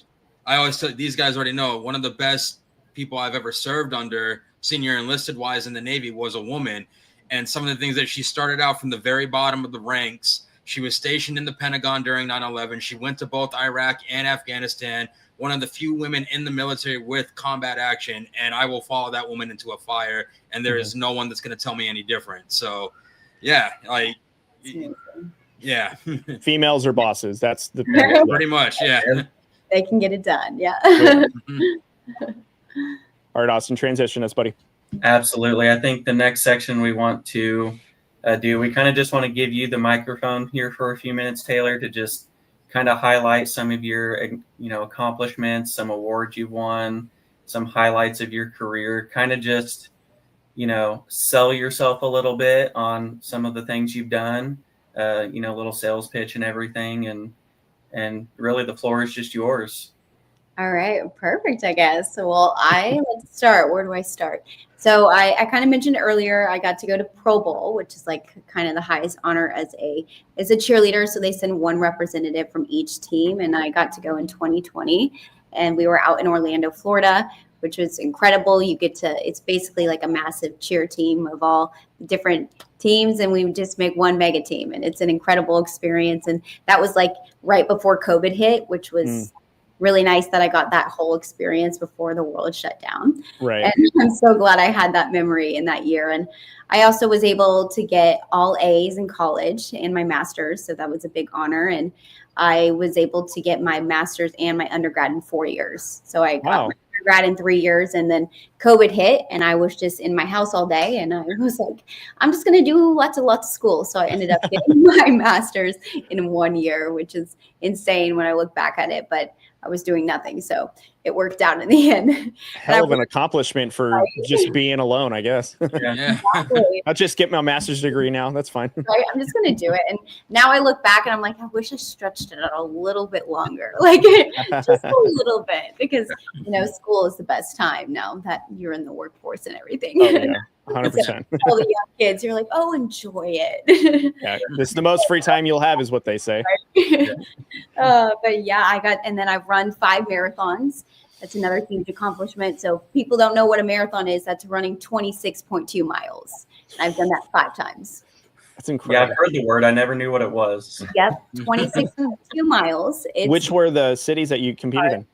I always tell these guys already know, one of the best people I've ever served under, senior enlisted wise in the Navy, was a woman. And some of the things that she started out from the very bottom of the ranks. She was stationed in the Pentagon during 9/11. She went to both Iraq and Afghanistan. One of the few women in the military with combat action, and I will follow that woman into a fire, and there is no one that's going to tell me any different. So, females are bosses. That's the pretty much, They can get it done, All right, Austin, transition us, buddy. Absolutely. I think the next section we want to do, we kind of just want to give you the microphone here for a few minutes, Taylor, to just kind of highlight some of your, accomplishments, some awards you've won, some highlights of your career, kind of just, sell yourself a little bit on some of the things you've done, little sales pitch and everything. And really the floor is just yours. All right, perfect, I guess. Well, let's start. Where do I start? So I kind of mentioned earlier, I got to go to Pro Bowl, which is like kind of the highest honor as a cheerleader. So they send one representative from each team, and I got to go in 2020, and we were out in Orlando, Florida, which was incredible. It's basically like a massive cheer team of all different teams, and we just make one mega team, and it's an incredible experience. And that was like right before COVID hit, which was really nice that I got that whole experience before the world shut down. Right. And I'm so glad I had that memory in that year. And I also was able to get all A's in college and my master's. So that was a big honor. And I was able to get my master's and my undergrad in 4 years. So I got my undergrad in 3 years, and then COVID hit and I was just in my house all day. And I was like, I'm just going to do lots of school. So I ended up getting my master's in 1 year, which is insane when I look back at it. But I was doing nothing. So it worked out in the end. Hell of an accomplishment for just being alone, I guess. Yeah. Exactly. I'll just get my master's degree now. That's fine. Right? I'm just going to do it. And now I look back and I'm like, I wish I stretched it out a little bit longer, like just a little bit, because, school is the best time now that you're in the workforce and everything. Oh, yeah. 100%. So all the young kids, you're like, oh, enjoy it. Yeah, this is the most free time you'll have, is what they say. But yeah, and then I've run 5 marathons. That's another huge accomplishment. So people don't know what a marathon is. That's running 26.2 miles. And I've done that 5 times. That's incredible. Yeah, I've heard the word. I never knew what it was. Yep, 26.2 miles. Which were the cities that you competed in?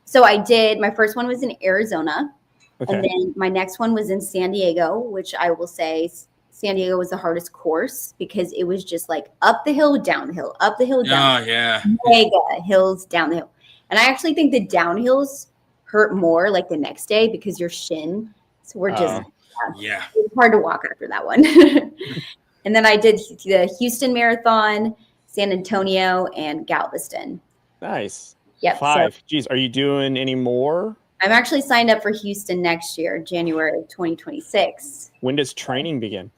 So my first one was in Arizona. Okay. And then my next one was in San Diego, which I will say San Diego was the hardest course because it was just like up the hill, down the hill, up the hill, down. Oh, yeah. Mega hills, down the hill. And I actually think the downhills hurt more like the next day because your shin. So we're just, yeah. It's hard to walk after that one. And then I did the Houston Marathon, San Antonio, and Galveston. Nice. Yep. 5. So Geez, are you doing any more? I'm actually signed up for Houston next year, January of 2026. When does training begin?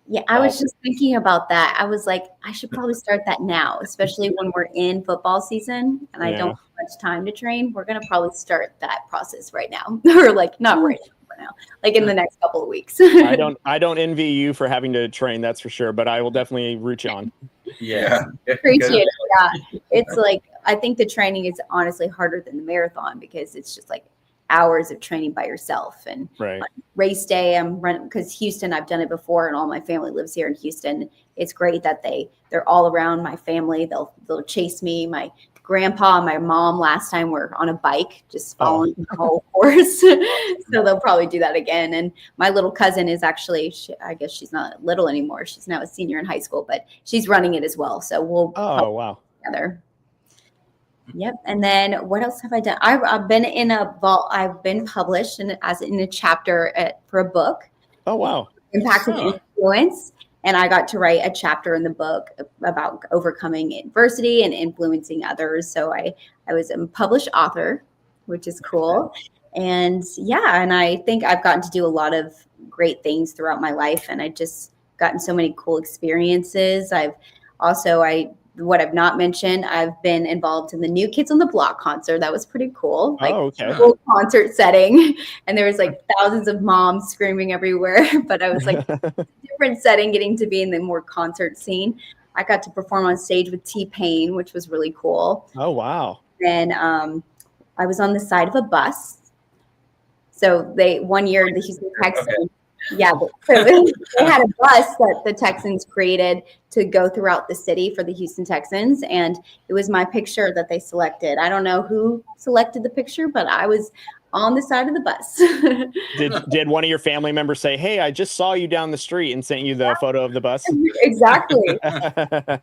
Yeah, I was just thinking about that. I was like, I should probably start that now, especially when we're in football season and I don't have much time to train. We're going to probably start that process right now, or like not right now, like in the next couple of weeks. I don't envy you for having to train, that's for sure, but I will definitely root you on. Yeah. Appreciate it. Yeah. It's like, I think the training is honestly harder than the marathon because it's just like hours of training by yourself. And right. Race day, I'm running because Houston, I've done it before, and all my family lives here in Houston. It's great that they're all around my family. They'll chase me. My grandpa and my mom last time were on a bike, just following the whole course. So they'll probably do that again. And my little cousin is actually, I guess she's not little anymore. She's now a senior in high school, but she's running it as well. So we'll wow. together. Yep. And then what else have I done? I've been in a vault. I've been published in a chapter for a book. Oh, wow. Impact of Influence. And I got to write a chapter in the book about overcoming adversity and influencing others. So I was a published author, which is cool. And and I think I've gotten to do a lot of great things throughout my life. And I just gotten so many cool experiences. What I've not mentioned, I've been involved in the New Kids on the Block concert. That was pretty cool. Cool concert setting. And there was like thousands of moms screaming everywhere. But I was like, different setting, getting to be in the more concert scene. I got to perform on stage with T-Pain, which was really cool. Oh, wow. Then I was on the side of a bus. So one year, the Houston Texans, so they had a bus that the Texans created to go throughout the city for the Houston Texans. And it was my picture that they selected. I don't know who selected the picture, but I was on the side of the bus. Did one of your family members say, hey, I just saw you down the street and sent you the photo of the bus? Exactly.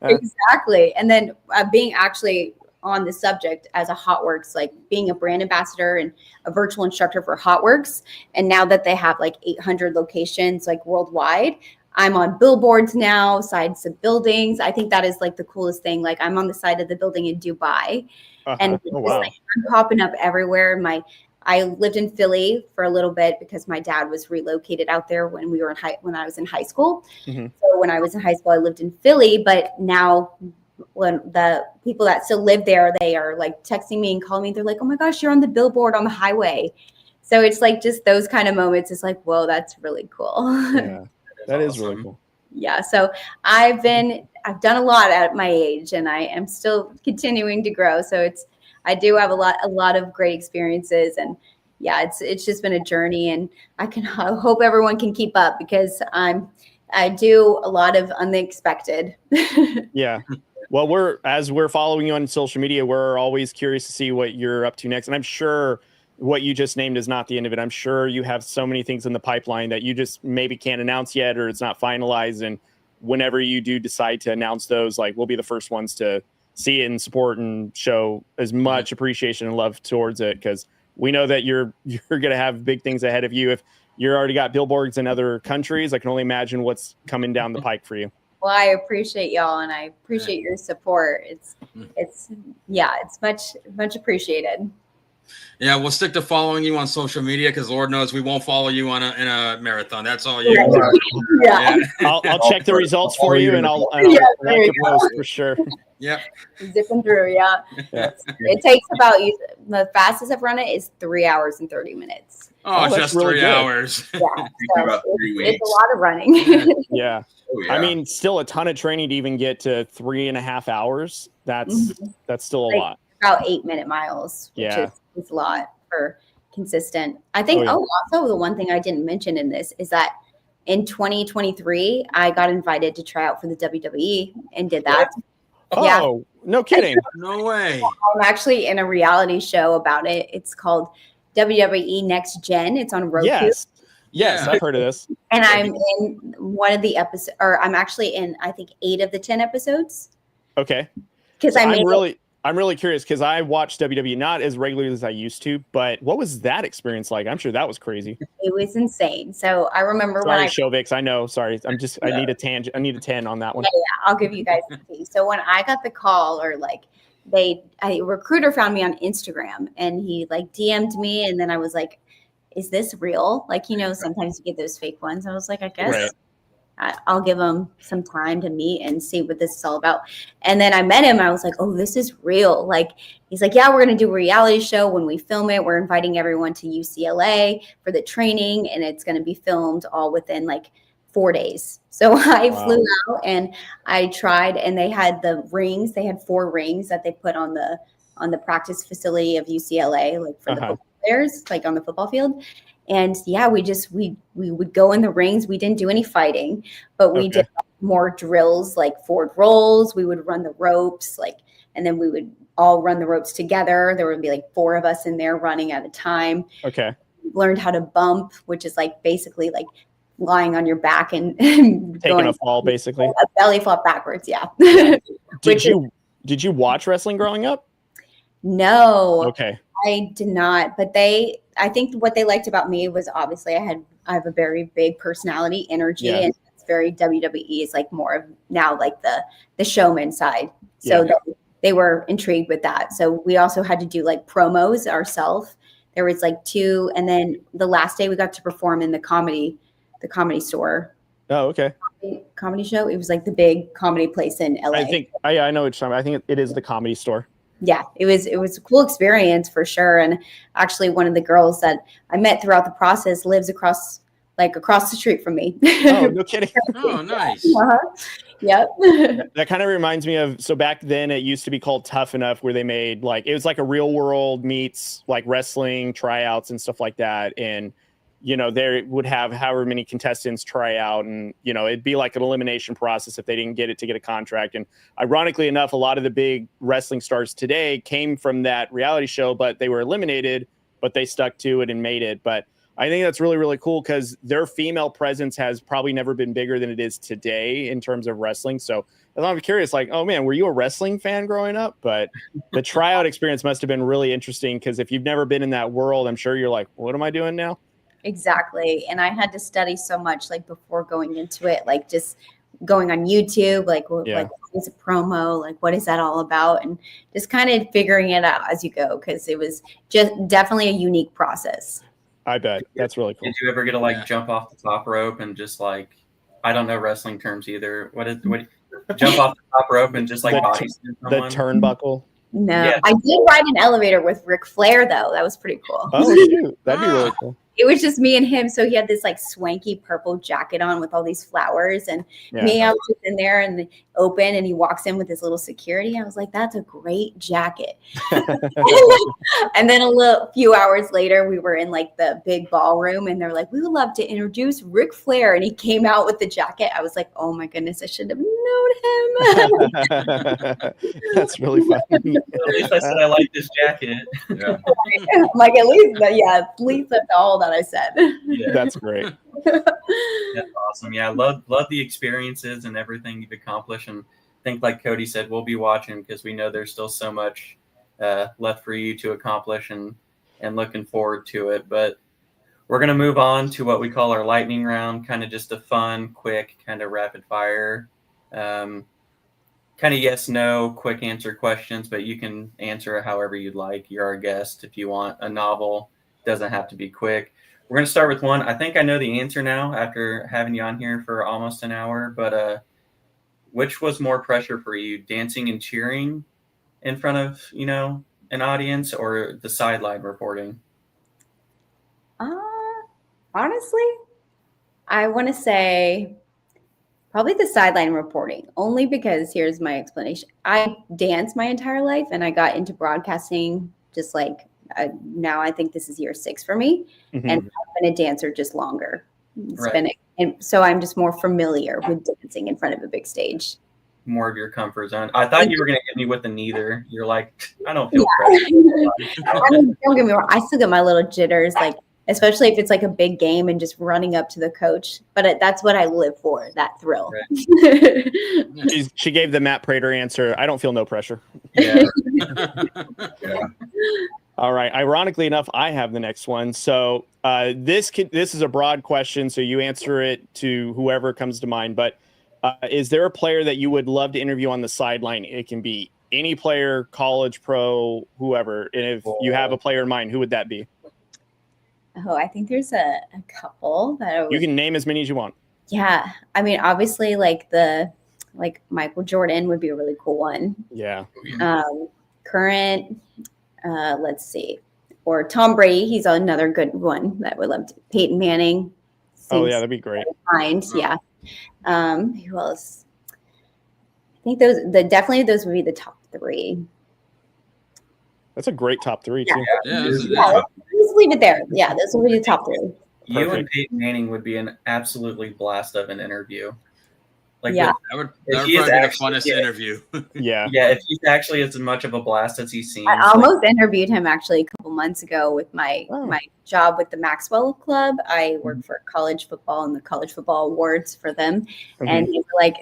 Exactly. And then being actually on the subject as a HOTWORX, like being a brand ambassador and a virtual instructor for HOTWORX. And now that they have like 800 locations like worldwide, I'm on billboards now, sides of buildings. I think that is like the coolest thing. Like I'm on the side of the building in Dubai and I'm popping up everywhere. I lived in Philly for a little bit because my dad was relocated out there when I was in high school. Mm-hmm. So when I was in high school, I lived in Philly, but now when the people that still live there, they are like texting me and calling me. They're like, oh my gosh, you're on the billboard on the highway. So it's like just those kind of moments. It's like, whoa, that's really cool. Yeah, that is really cool. Yeah. So I've done a lot at my age and I am still continuing to grow. So I do have a lot of great experiences and it's just been a journey and I hope everyone can keep up because I do a lot of unexpected. Yeah. Well, we're following you on social media, we're always curious to see what you're up to next. And I'm sure what you just named is not the end of it. I'm sure you have so many things in the pipeline that you just maybe can't announce yet, or it's not finalized. And whenever you do decide to announce those, like we'll be the first ones to see it and support and show as much appreciation and love towards it. Cause we know that you're going to have big things ahead of you. If you're already got billboards in other countries, I can only imagine what's coming down the pike for you. Well, I appreciate y'all, and I appreciate your support. It's much appreciated. Yeah, we'll stick to following you on social media because Lord knows we won't follow you in a marathon. That's all you. Yeah. I'll check the results for you, and I'll like the post for sure. Yep. Zipping through, yeah. It takes about the fastest I've run it is 3 hours and 30 minutes. Oh, that's just really 3 good. hours. Yeah, About 3 weeks. it's a lot of running. Yeah. Oh, yeah. I mean, still a ton of training to even get to 3.5 hours. That's still a lot. About 8-minute miles, which is a lot for consistent. I think, also the one thing I didn't mention in this is that in 2023, I got invited to try out for the WWE and did that. Oh, no kidding. No way. I'm actually in a reality show about it. It's called WWE Next Gen. It's on Roku. Yes, I've heard of this. And I'm in one of the episodes, or I'm actually in, I think, 8 of the 10 episodes. Okay. Because I'm really curious because I watched WWE not as regularly as I used to, but what was that experience like? I'm sure that was crazy. It was insane. So I remember Shovicks, I know. Sorry. I need a tangent. I need a 10 on that one. Yeah, I'll give you guys the tea. So when I got the call, or like a recruiter found me on Instagram and he like DM'd me, and then I was like, is this real? Like, sometimes you get those fake ones. I was like, I guess I'll give him some time to meet and see what this is all about. And then I met him. I was like, oh, this is real. Like, he's like, yeah, we're going to do a reality show. When we film it, we're inviting everyone to UCLA for the training, and it's going to be filmed all within like 4 days. So I flew out and I tried, and they had the rings. They had 4 rings that they put on the practice facility of UCLA, like for the football players, like on the football field. And we would go in the rings. We didn't do any fighting, but we did more drills, like forward rolls. We would run the ropes, and then we would all run the ropes together. There would be like 4 of us in there running at a time. Okay. Learned how to bump, which is like basically like lying on your back and taking a fall, basically. A belly flop backwards. Yeah. Did you watch wrestling growing up? No. Okay. I did not, but I think what they liked about me was obviously I have a very big personality, energy, and it's very WWE is like more of now like the showman side. So they were intrigued with that. So we also had to do like promos ourselves. There was like 2, and then the last day we got to perform in the comedy store. Oh, okay. Comedy show. It was like the big comedy place in LA. I think I know what you're talking about. I think it is the Comedy Store. Yeah, it was a cool experience for sure. And actually one of the girls that I met throughout the process lives across the street from me. Oh, no kidding. Oh, nice. Yep. That kind of reminds me of, so back then it used to be called Tough Enough, where they made like, it was like a Real World meets like wrestling tryouts and stuff like that. And, they would have however many contestants try out, and, it'd be like an elimination process if they didn't get it to get a contract. And ironically enough, a lot of the big wrestling stars today came from that reality show, but they were eliminated, but they stuck to it and made it. But I think that's really, really cool because their female presence has probably never been bigger than it is today in terms of wrestling. So I'm curious, like, oh man, were you a wrestling fan growing up? But the tryout experience must have been really interesting, because if you've never been in that world, I'm sure you're like, what am I doing now? Exactly. And I had to study so much like before going into it, like just going on YouTube, like what is a promo, like what is that all about, and just kind of figuring it out as you go, because it was just definitely a unique process. I bet. That's really cool. Did you ever get to jump off the top rope and just I don't know wrestling terms either. What jump off the top rope and just body slam someone? The turnbuckle? No, I did ride an elevator with Ric Flair though. That was pretty cool. Oh shoot, that'd be really cool. It was just me and him. So he had this swanky purple jacket on with all these flowers, and I was just in there and open, and he walks in with his little security. I was like, that's a great jacket. And then a few hours later, we were in the big ballroom, and they're like, we would love to introduce Ric Flair. And he came out with the jacket. I was like, oh my goodness, I should have known him. That's really funny. At least I said I like this jacket. Yeah. I'm like, at least that's all that I said. Yeah. That's great. That's awesome. Yeah, I love the experiences and everything you've accomplished. And I think, like Cody said, we'll be watching because we know there's still so much left for you to accomplish, and looking forward to it. But we're going to move on to what we call our lightning round, kind of just a fun, quick, kind of rapid fire Kind of yes, no, quick answer questions, but you can answer however you'd like. You're our guest. If you want a novel, it doesn't have to be quick. We're going to start with one. I think I know the answer now after having you on here for almost an hour, but which was more pressure for you, dancing and cheering in front of, an audience, or the sideline reporting? Honestly, I want to say probably the sideline reporting, only because here's my explanation. I danced my entire life and I got into broadcasting just like now I think this is year 6 for me. Mm-hmm. And I've been a dancer just longer. And so I'm just more familiar with dancing in front of a big stage. More of your comfort zone. I thought you were going to hit me with a neither. You're like, I don't feel pressure. I mean, don't get me wrong. I still get my little jitters, like, especially if it's like a big game and just running up to the coach. But that's what I live for, that thrill. Right. She gave the Matt Prater answer. I don't feel no pressure. Yeah. Yeah. All right. Ironically enough, I have the next one. So this is a broad question, so you answer it to whoever comes to mind. But is there a player that you would love to interview on the sideline? It can be any player, college, pro, whoever. And if you have a player in mind, who would that be? Oh, I think there's a couple that you can name as many as you want. Yeah. I mean, obviously, like Michael Jordan would be a really cool one. Yeah. Current, let's see. Or Tom Brady. He's another good one that I would love to. Peyton Manning. Oh, yeah, that'd be great. Yeah. Who else? I think definitely those would be the top 3. That's a great top 3 too. Let's leave it there. Yeah, those would be the top 3. You and Peyton Manning would be an absolutely blast of an interview. Like, that would probably be the funnest interview. Yeah. Yeah, if he's actually as much of a blast as he seems. I almost interviewed him actually a couple months ago with my job with the Maxwell Club. I worked for college football and the college football awards for them. Mm-hmm. And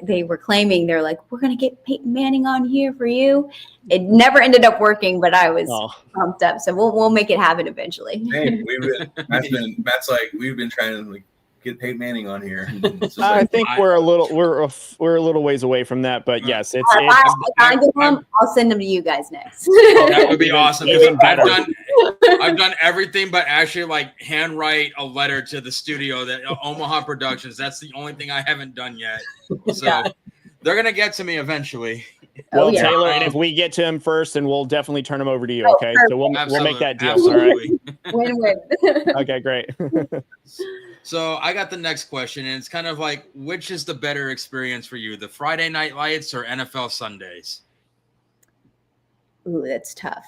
they were claiming, they're like, we're going to get Peyton Manning on here for you. It never ended up working, but I was pumped up. So we'll make it happen eventually. Hey, Matt's like, we've been trying to get Peyton Manning on here. I think we're a little ways away from that, but yes, if I get them, I'll send them to you guys next. That would be awesome. I've done everything but actually handwrite a letter to the studio that Omaha Productions. That's the only thing I haven't done yet. So they're gonna get to me eventually. Well, Taylor, and if we get to him first, then we'll definitely turn him over to you. Okay, so we'll make that deal. Absolutely. All right. Win-win. Okay, great. So I got the next question, and it's kind of like, which is the better experience for you, the Friday Night Lights or NFL Sundays? Ooh, that's tough.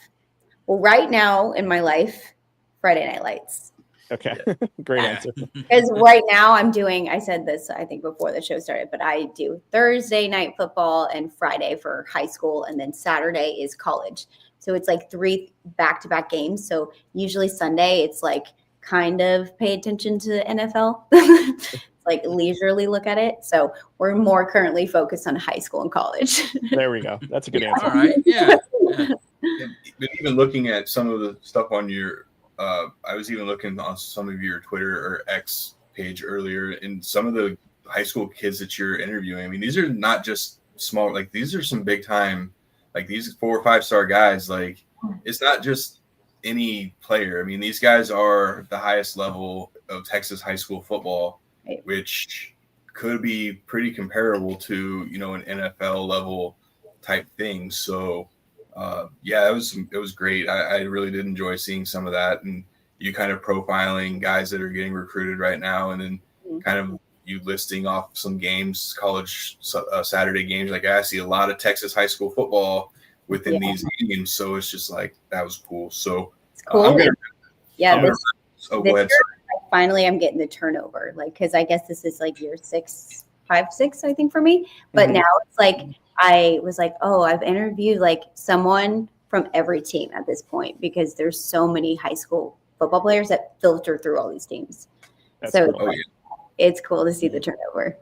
Well, right now in my life, Friday Night Lights. Okay, great answer. Because right now I said this, I think, before the show started, but I do Thursday night football and Friday for high school, and then Saturday is college. So it's like 3 back-to-back games. So usually Sunday, it's like kind of pay attention to the NFL, like leisurely look at it. So we're more currently focused on high school and college. There we go. That's a good answer. All right. Yeah. But even looking at some of the stuff on your, I was even looking on some of your Twitter or X page earlier, and some of the high school kids that you're interviewing. I mean, these are not just small, these are some big time, these 4 or 5 star guys. It's not just any player. I mean, these guys are the highest level of Texas high school football, which could be pretty comparable to, an NFL level type thing. So, it was great. I really did enjoy seeing some of that, and you kind of profiling guys that are getting recruited right now, and then kind of you listing off some games, college Saturday games. I see a lot of Texas high school football within these games, so it's just that was cool. So cool. Go ahead. Finally, I'm getting the turnover, because I guess this is year 6, 5, 6, I think, for me. But now it's I was I've interviewed someone from every team at this point, because there's so many high school football players that filter through all these teams. That's so cool. It's cool to see the turnover.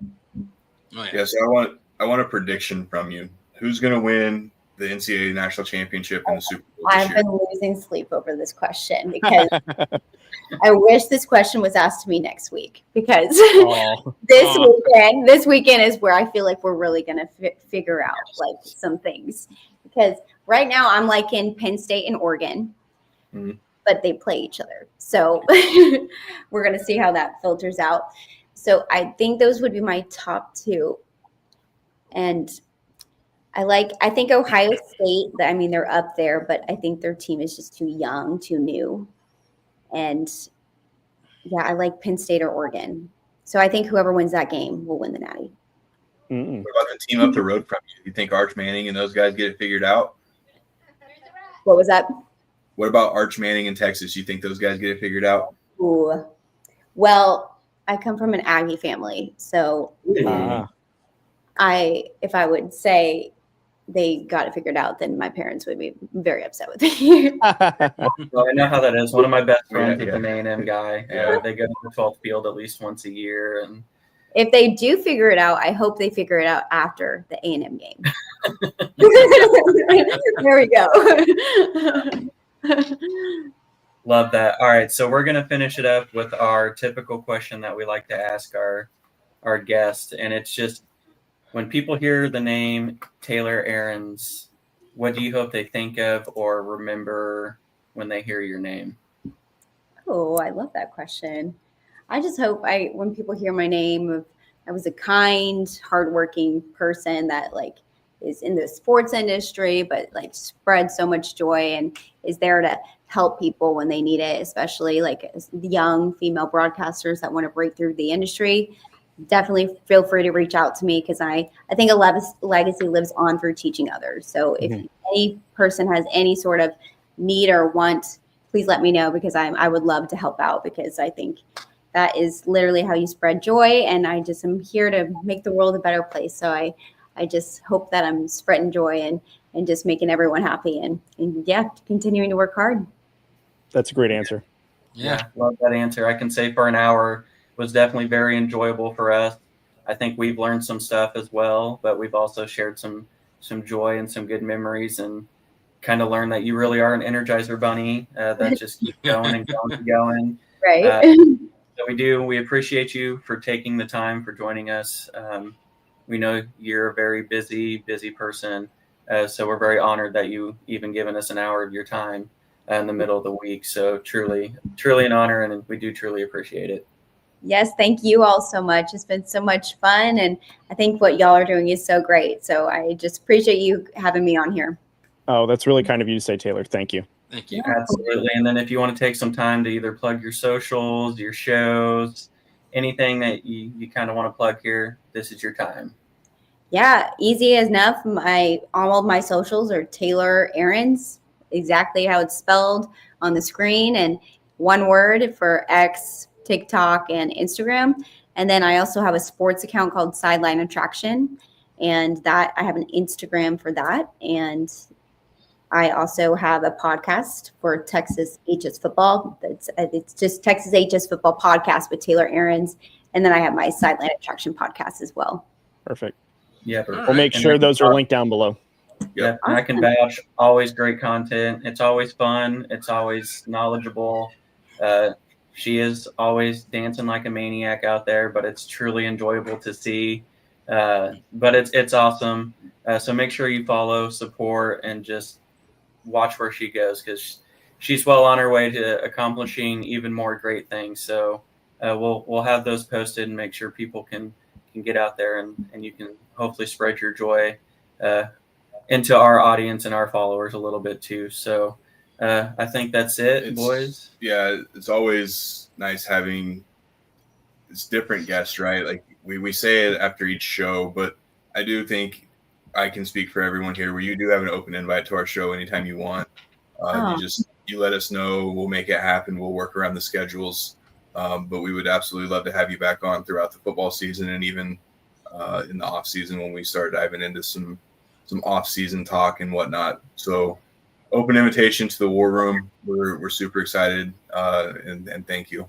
So I want a prediction from you. Who's going to win the NCAA national championship and the Super Bowl this I've year? been losing sleep over this question because I wish this question was asked to me next week because this weekend is where I feel like we're really going to figure out like some things, because right now I'm like in Penn State and Oregon, but they play each other. So we're going to see how that filters out. So I think those would be my top two. And I think Ohio State, I mean, they're up there, but I think their team is just too young, too new. And yeah, I like Penn State or Oregon. So I think whoever wins that game will win the Natty. What about the team up the road from you? Do you think Arch Manning and those guys get it figured out? What was that? What about Arch Manning in Texas? You think those guys get it figured out? Ooh. Well, I come from an Aggie family. So if I would say they got it figured out, then my parents would be very upset with me. Well, I know how that is. One of my best friends is an A&M guy. They go to the 12th field at least once a year. And if they do figure it out, I hope they figure it out after the A&M game. There we go. Love that. All right, so we're going to finish it up with our typical question that we like to ask our guests, and it's just, when people hear the name Taylor Arenz, what do you hope they think of or remember when they hear your name? Oh, I love that question. I just hope when people hear my name, I was a kind, hardworking person that like is in the sports industry, but like spreads so much joy and is there to help people when they need it, especially like young female broadcasters that want to break through the industry. Definitely feel free to reach out to me, because I think a legacy lives on through teaching others. So if any person has any sort of need or want, please let me know, because I would love to help out, because I think that is literally how you spread joy. And I just am here to make the world a better place. So I just hope that I'm spreading joy and just making everyone happy and yeah, continuing to work hard. That's a great answer. Yeah, love that answer. I can say for an hour was definitely very enjoyable for us. I think we've learned some stuff as well, but we've also shared some joy and some good memories, and kind of learned that you really are an Energizer bunny that just keeps going and going and going. Right. So we appreciate you for taking the time for joining us. We know you're a very busy person. So we're very honored that you even given us an hour of your time in the middle of the week. So truly an honor, and we do truly appreciate it. Yes, thank you all so much. It's been so much fun, and I think what y'all are doing is so great. So I just appreciate you having me on here. Oh, that's really kind of you to say, Taylor. Thank you. Thank you. Absolutely. And then if you want to take some time to either plug your socials, your shows, anything that you kind of want to plug here, this is your time. Yeah, easy enough. All of my socials are Taylor Arenz, exactly how it's spelled on the screen, and one word for X, TikTok, and Instagram. And then I also have a sports account called Sideline Attraction, and that I have an Instagram for that. And I also have a podcast for Texas HS Football. It's just Texas HS Football Podcast with Taylor Arenz. And then I have my Sideline Attraction podcast as well. Perfect. Yeah. We'll make sure those are linked down below. Yeah, and I can vouch. Always great content. It's always fun. It's always knowledgeable. She is always dancing like a maniac out there, but it's truly enjoyable to see. But it's awesome. So make sure you follow, support, and just watch where she goes, because she's well on her way to accomplishing even more great things. So we'll have those posted and make sure people can get out there and you can hopefully spread your joy into our audience and our followers a little bit too. So I think that's it, boys. Yeah, it's always nice having this different guests, right? Like we say it after each show, but I do think I can speak for everyone here where you do have an open invite to our show anytime you want. You let us know, we'll make it happen. We'll work around the schedules. But we would absolutely love to have you back on throughout the football season, and even in the off season when we start diving into some off season talk and whatnot. So open invitation to the War Room. We're super excited, and thank you.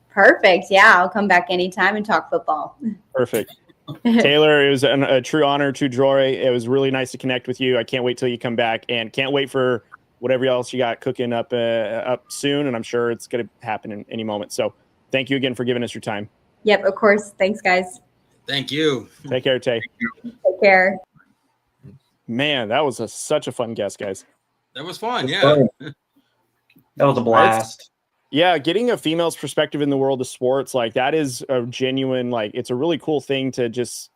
Perfect. Yeah, I'll come back anytime and talk football. Perfect. Taylor, it was a true honor, true joy. It was really nice to connect with you. I can't wait till you come back, and can't wait for whatever else you got cooking up soon. And I'm sure it's going to happen in any moment. So thank you again for giving us your time. Yep, of course. Thanks, guys. Thank you. Take care, Tay. Take care. Man, that was such a fun guest, guys. That was fun. Yeah. That was a blast. Yeah, getting a female's perspective in the world of sports, like that is a genuine, like it's a really cool thing to just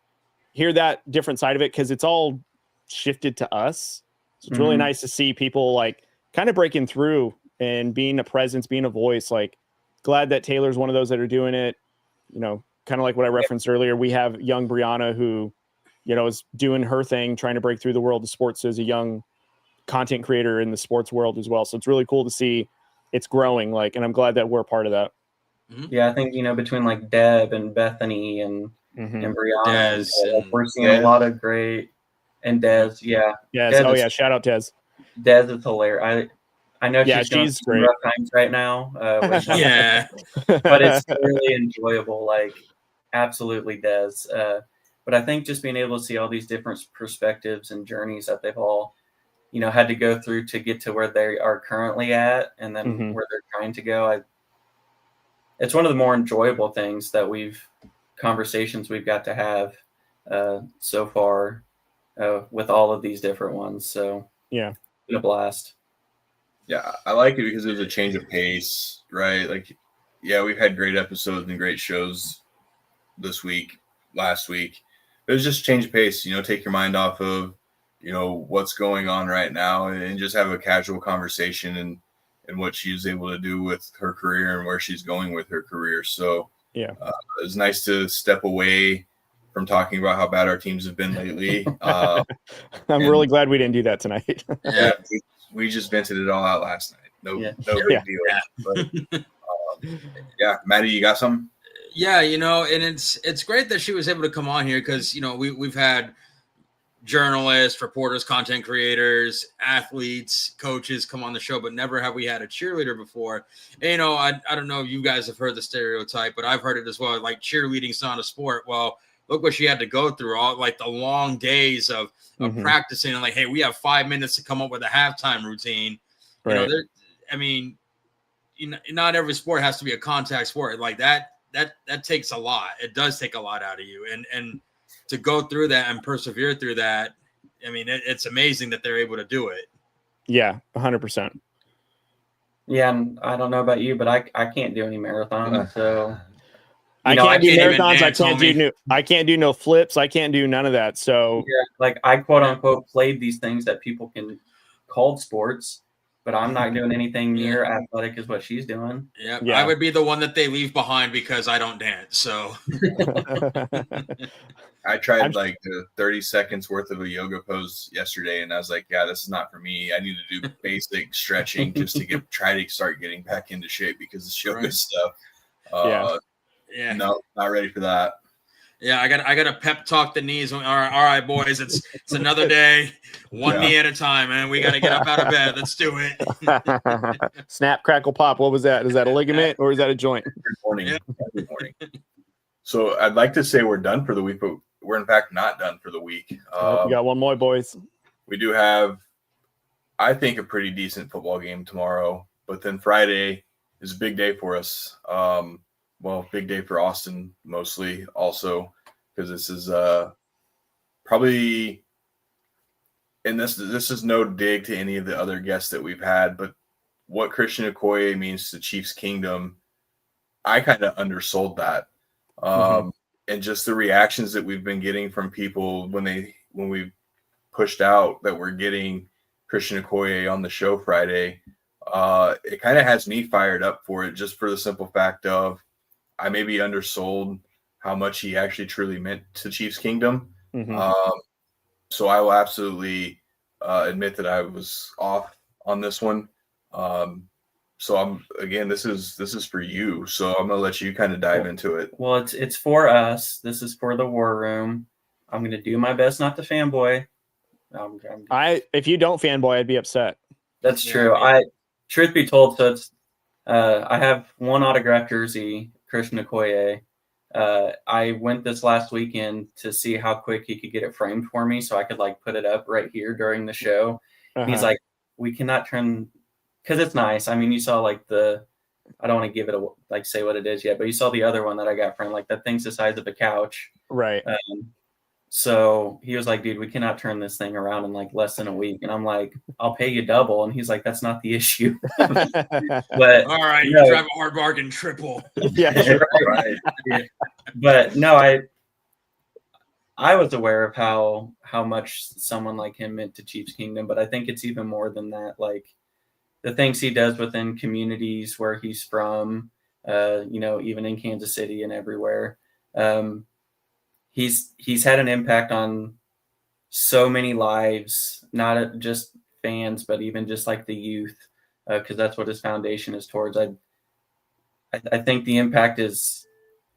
hear that different side of it, because it's all shifted to us. So it's really nice to see people like kind of breaking through and being a presence, being a voice. Like, glad that Taylor's one of those that are doing it. You know, kind of like what I referenced earlier. We have young Brianna who, you know, is doing her thing, trying to break through the world of sports as a young content creator in the sports world as well. So it's really cool to see it's growing, like, and I'm glad that we're a part of that. Yeah, I think, you know, between like Deb and Bethany and Brianna, we're seeing a lot of great, and Des, yeah. Des, shout out Des. Des is hilarious. I know she's great. Rough times right now. Yeah. But it's really enjoyable, like absolutely Des. But I think just being able to see all these different perspectives and journeys that they've all, you know, had to go through to get to where they are currently at, and then where they're trying to go. It's one of the more enjoyable things that conversations we've got to have so far with all of these different ones. So yeah, it's been a blast. Yeah, I like it because it was a change of pace, right? Like, yeah, we've had great episodes and great shows this week, last week. It was just a change of pace, you know, take your mind off of, you know, what's going on right now, and just have a casual conversation and what she was able to do with her career and where she's going with her career. So yeah, it was nice to step away from talking about how bad our teams have been lately. I'm really glad we didn't do that tonight. Yeah, we just vented it all out last night. No big deal. But, yeah, Maddie, you got something? Yeah, you know, and it's great that she was able to come on here because, you know, we've had journalists, reporters, content creators, athletes, coaches come on the show, but never have we had a cheerleader before. And, you know, I don't know if you guys have heard the stereotype, but I've heard it as well. Like, cheerleading's not a sport. Well, look what she had to go through, all like the long days of practicing, and like, hey, we have 5 minutes to come up with a halftime routine. Right. You know, I mean, not every sport has to be a contact sport. Like that takes a lot. It does take a lot out of you, and to go through that and persevere through that, I mean, it's amazing that they're able to do it. Yeah, 100%. Yeah, and I don't know about you, but I can't do any marathons, so I can't do marathons. I can't do no flips. I can't do none of that. So yeah, like I quote unquote played these things that people can call sports, but I'm not doing anything near athletic as what she's doing. Yeah, I would be the one that they leave behind because I don't dance. So I tried like the 30 seconds worth of a yoga pose yesterday, and I was like, yeah, this is not for me. I need to do basic stretching just to try to start getting back into shape because the yoga stuff. Yeah. No, not ready for that. Yeah, I got to pep talk the knees. All right, boys, it's another day, one knee at a time, man. We got to get up out of bed. Let's do it. Snap, crackle, pop. What was that? Is that a ligament or is that a joint? Every morning. So I'd like to say we're done for the week, but we're in fact not done for the week. We got one more, boys. We do have, I think, a pretty decent football game tomorrow, but then Friday is a big day for us. Well, big day for Austin mostly also, because this is probably, and this is no dig to any of the other guests that we've had, but what Christian Okoye means to Chiefs Kingdom, I kind of undersold that. And just the reactions that we've been getting from people when we pushed out that we're getting Christian Okoye on the show Friday, it kind of has me fired up for it, just for the simple fact of I maybe undersold how much he actually truly meant to Chiefs Kingdom. So I will absolutely admit that I was off on this one. So this is for you. So I'm gonna let you kind of dive into it. Well, it's for us. This is for the War Room. I'm gonna do my best not to fanboy. If you don't fanboy, I'd be upset. That's true. Truth be told, so it's I have one autographed jersey, Christian Okoye, I went this last weekend to see how quick he could get it framed for me so I could like put it up right here during the show. And he's like, we cannot turn, because it's nice. I mean, you saw like I don't want to give it like say what it is yet, but you saw the other one that I got framed, like that thing's the size of a couch. Right. So he was like, dude, we cannot turn this thing around in like less than a week. And I'm like, I'll pay you double. And he's like, that's not the issue. But all right, you drive a hard bargain triple. Yeah. Right. Yeah. But no, I was aware of how much someone like him meant to Chiefs Kingdom, but I think it's even more than that. Like the things he does within communities where he's from, even in Kansas City and everywhere. He's had an impact on so many lives, not just fans, but even just like the youth, because that's what his foundation is towards. I think the impact is,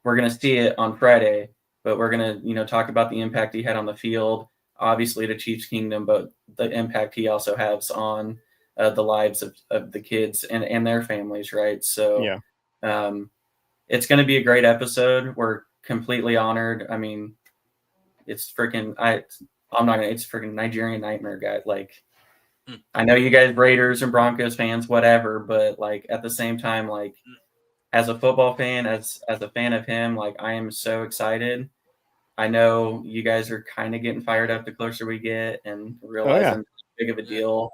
we're going to see it on Friday, but we're going to, talk about the impact he had on the field, obviously to Chiefs Kingdom, but the impact he also has on the lives of the kids and their families, right? So it's going to be a great episode. We're completely honored. I mean, it's freaking, it's freaking Nigerian Nightmare guy. Like, I know you guys Raiders and Broncos fans, whatever, but like at the same time, like as a football fan, as a fan of him, like I am so excited. I know you guys are kind of getting fired up the closer we get and realizing how big of a deal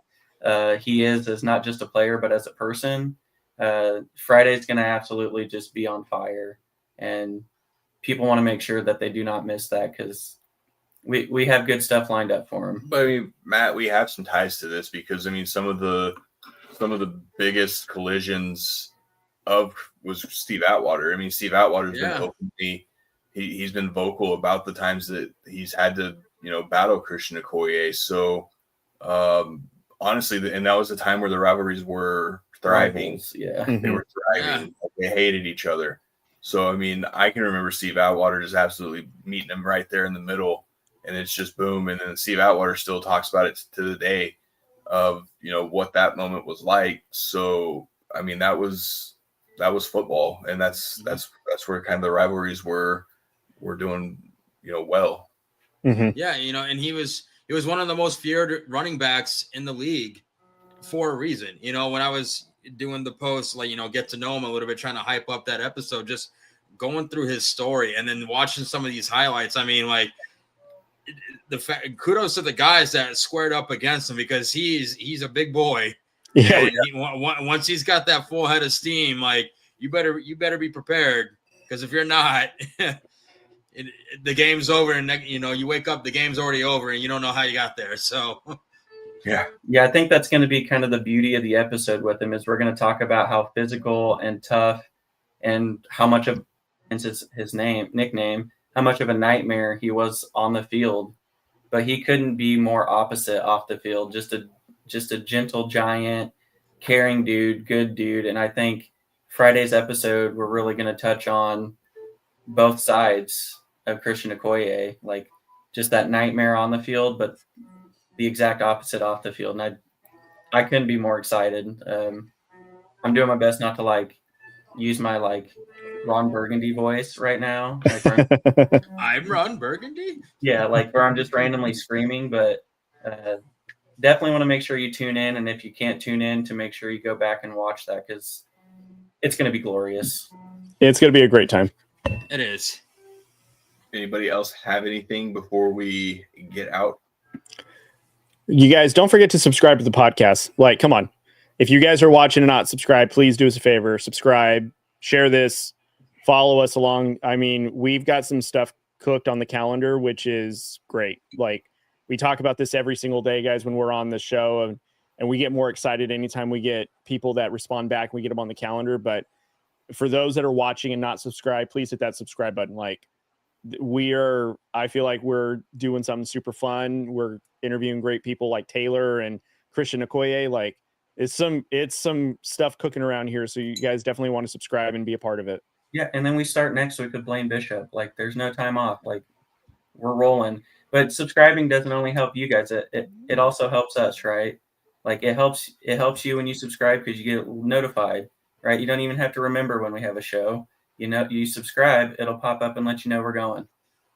he is as not just a player, but as a person. Friday's going to absolutely just be on fire, and people want to make sure that they do not miss that, because we have good stuff lined up for him. But I mean, Matt, we have some ties to this because I mean, some of the biggest collisions was Steve Atwater. I mean, Steve Atwater's been openly, he's been vocal about the times that he's had to, battle Christian Okoye. So honestly, and that was a time where the rivalries were thriving. Rivals, yeah. They were thriving. They hated each other. So, I mean, I can remember Steve Atwater just absolutely meeting him right there in the middle, and it's just boom. And then Steve Atwater still talks about it to the day of, what that moment was like. So, I mean, that was football, and that's where kind of the rivalries were doing, well. Mm-hmm. Yeah, and he was one of the most feared running backs in the league for a reason. When I was doing the post, like, get to know him a little bit, trying to hype up that episode, just going through his story and then watching some of these highlights. I mean, like, kudos to the guys that squared up against him, because he's a big boy. Yeah. Once he's got that full head of steam, like, you better be prepared, because if you're not, the game's over, and you wake up, the game's already over, and you don't know how you got there. So. Yeah, I think that's going to be kind of the beauty of the episode with him, is we're going to talk about how physical and tough, and how much of his nickname, how much of a nightmare he was on the field, but he couldn't be more opposite off the field. Just a gentle giant, caring dude, good dude. And I think Friday's episode, we're really going to touch on both sides of Christian Okoye, like just that nightmare on the field, but the exact opposite off the field. And I couldn't be more excited. I'm doing my best not to like use my like Ron Burgundy voice right now. Like, I'm Ron Burgundy? Yeah, like where I'm just randomly screaming, but definitely want to make sure you tune in. And if you can't tune in, to make sure you go back and watch that, because it's going to be glorious. It's going to be a great time. It is. Anybody else have anything before we get out? You guys don't forget to subscribe to the podcast. Like, come on. If you guys are watching and not subscribed, please do us a favor. Subscribe, share this, follow us along. I mean, we've got some stuff cooked on the calendar, which is great. Like, we talk about this every single day, guys, when we're on the show, and we get more excited anytime we get people that respond back and we get them on the calendar. But for those that are watching and not subscribed, please hit that subscribe button. Like, I feel like we're doing something super fun. We're interviewing great people like Taylor and Christian Okoye. Like, it's some stuff cooking around here. So you guys definitely want to subscribe and be a part of it. Yeah. And then we start next week with Blaine Bishop. Like, there's no time off. Like, we're rolling. But subscribing doesn't only help you guys. It also helps us, right? Like, it helps you when you subscribe, because you get notified, right? You don't even have to remember when we have a show. you subscribe, it'll pop up and let you know we're going.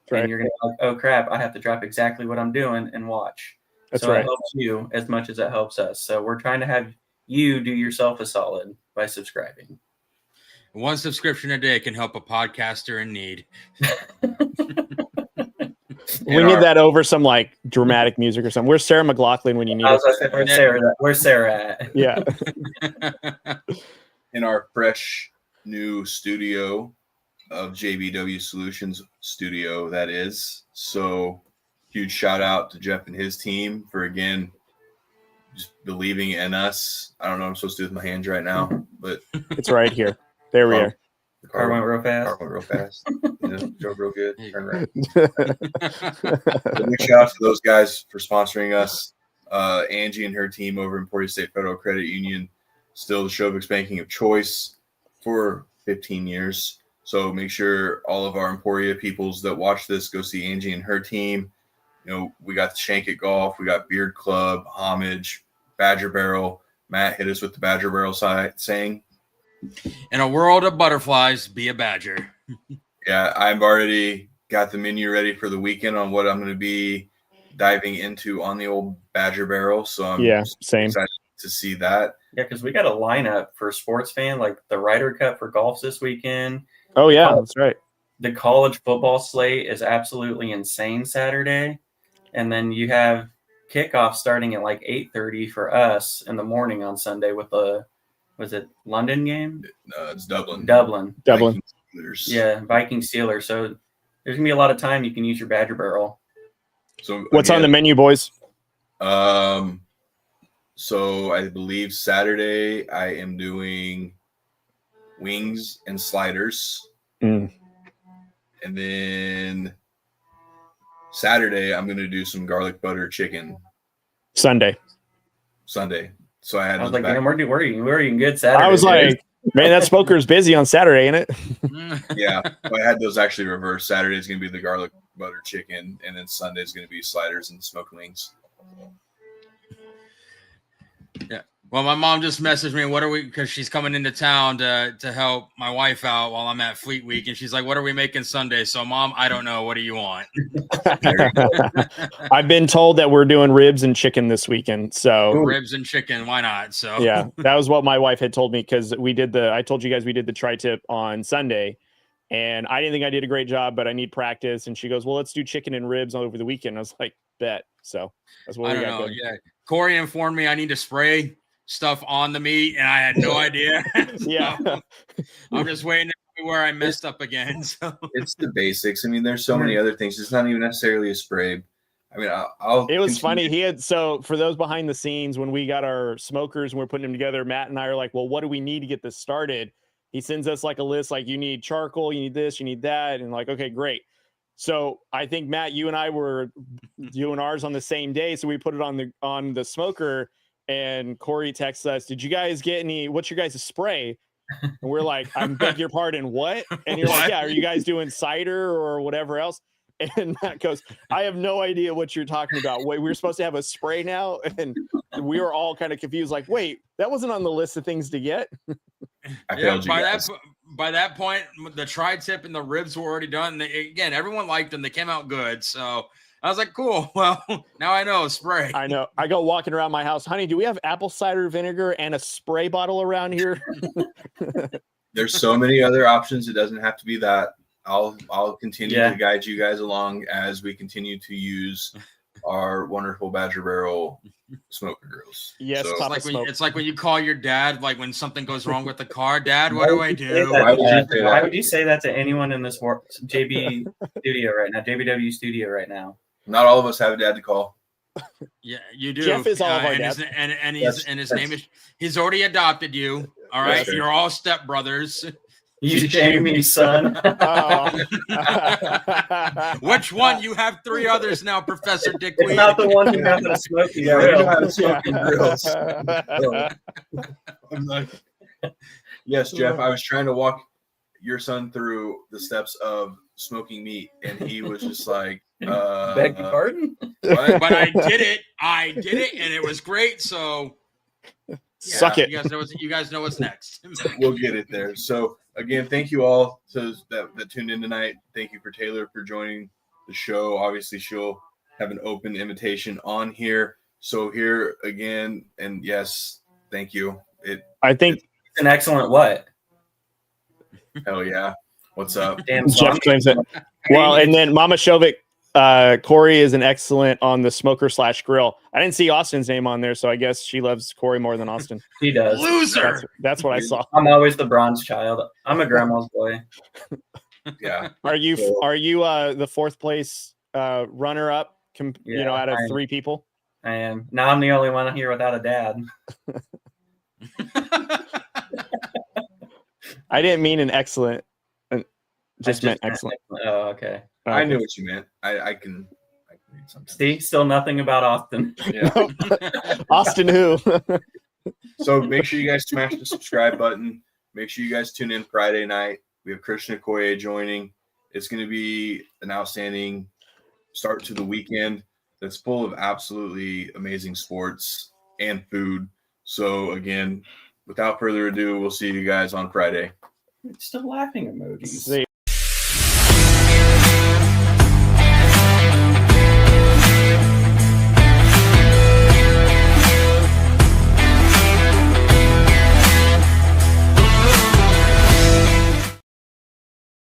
Right. And you're going to be like, oh crap, I have to drop exactly what I'm doing and watch. That's so right. It helps you as much as it helps us. So we're trying to have you do yourself a solid by subscribing. One subscription a day can help a podcaster in need. We need that over some like dramatic music or something. Where's Sarah McLachlan when you need it? Where's Sarah at? Yeah. In our fresh new studio of JBW Solutions studio, that is. So huge shout out to Jeff and his team for, again, just believing in us. I don't know what I'm supposed to do with my hands right now, but it's right here. There we are. The car went real fast. Car went real fast. Drove real good. Turn right. Big shout out to those guys for sponsoring us. Angie and her team over in Emporia State Federal Credit Union, still the Shovicks banking of choice for 15 years. So make sure all of our Emporia peoples that watch this go see Angie and her team. We got the Shank It Golf, we got Beard Club, Homage, Badger Barrel. Matt hit us with the Badger Barrel saying, in a world of butterflies, be a badger. Yeah, I've already got the menu ready for the weekend on what I'm going to be diving into on the old Badger Barrel. So I'm same. excited to see that. Yeah, because we got a lineup for sports fan, like the Ryder Cup for golf this weekend. Oh, yeah, that's right. The college football slate is absolutely insane Saturday. And then you have kickoff starting at like 8:30 for us in the morning on Sunday with the, was it London game? It's Dublin. Dublin. Yeah, Viking Steelers. So there's going to be a lot of time you can use your Badger Barrel. So what's on the menu, boys? So I believe Saturday I am doing wings and sliders. And then Saturday I'm going to do some garlic butter chicken. Sunday. So I was like, man, we're eating good Saturday. I was like, man, that smoker's busy on Saturday, ain't it? Yeah. I had those actually reversed. Saturday is going to be the garlic butter chicken, and then Sunday is going to be sliders and smoked wings. Yeah. Well, my mom just messaged me, because she's coming into town to help my wife out while I'm at Fleet Week. And she's like, what are we making Sunday? So, Mom, I don't know. What do you want? I've been told that we're doing ribs and chicken this weekend. So ribs and chicken. Why not? So yeah, that was what my wife had told me, because I told you guys we did the tri-tip on Sunday, and I didn't think I did a great job, but I need practice. And she goes, well, let's do chicken and ribs over the weekend. I was like, bet. So that's what we got going. Yeah. Corey informed me I need to spray stuff on the meat, and I had no idea. Yeah. I'm just waiting where I messed up again. So it's the basics. I mean, there's so many other things. It's not even necessarily a spray. I mean, it was funny. So for those behind the scenes, when we got our smokers and we're putting them together, Matt and I are like, well, what do we need to get this started? He sends us like a list, like you need charcoal, you need this, you need that. And like, okay, great. So I think Matt, you and I were doing ours on the same day. So we put it on the smoker, and Cory texts us, did you guys get what's your guys' spray? And we're like, I beg your pardon, what? And you're like, yeah, are you guys doing cider or whatever else? And Matt goes, I have no idea what you're talking about. Wait, we're supposed to have a spray now? And we were all kind of confused, like, wait, that wasn't on the list of things to get. By that point, the tri-tip and the ribs were already done. Again, everyone liked them. They came out good. So I was like, cool. Well, now I know spray. I know. I go walking around my house. Honey, do we have apple cider vinegar and a spray bottle around here? There's so many other options. It doesn't have to be that. I'll continue to guide you guys along as we continue to use our wonderful Badger Barrel smoker grills. Yes, so, it's like when you call your dad, like when something goes wrong with the car. Dad, what do I do? Why would you say that to anyone in this JB studio right now? JBW studio right now. Not all of us have a dad to call. Yeah, you do. Jeff is all of our dads. His name is. He's already adopted you. All right, you're all stepbrothers. You shame me, son. Which one? You have 3 others now, Professor Dickweed. It's not the one who has a smoking grill. We don't have smoking grills. I'm like, yes, Jeff, I was trying to walk your son through the steps of smoking meat, and he was just like, beg your pardon? What? But I did it, and it was great, so... Suck it. You guys know what's next. We'll get it there. So again, thank you all that tuned in tonight. Thank you for Taylor for joining the show. Obviously, she'll have an open invitation on here. So here again, and yes, thank you. I think It's an excellent what? Hell yeah. What's up? Damn, Jeff claims it. Well, and then Mama Shovic, Cory is an excellent on the smoker/grill. I didn't see Austin's name on there, so I guess she loves Cory more than Austin. He does. Loser. That's what I saw. I'm always the bronze child. I'm a grandma's boy. Yeah. Are you the fourth place runner up? Out of 3 people. I am. Now I'm the only one here without a dad. I didn't mean an excellent. Just meant excellent. Oh, okay. I knew what you meant. I can read something. See, still nothing about Austin. Yeah. Austin who? So make sure you guys smash the subscribe button. Make sure you guys tune in Friday night. We have Christian Okoye joining. It's going to be an outstanding start to the weekend that's full of absolutely amazing sports and food. So again, without further ado, we'll see you guys on Friday. It's still laughing emojis. See.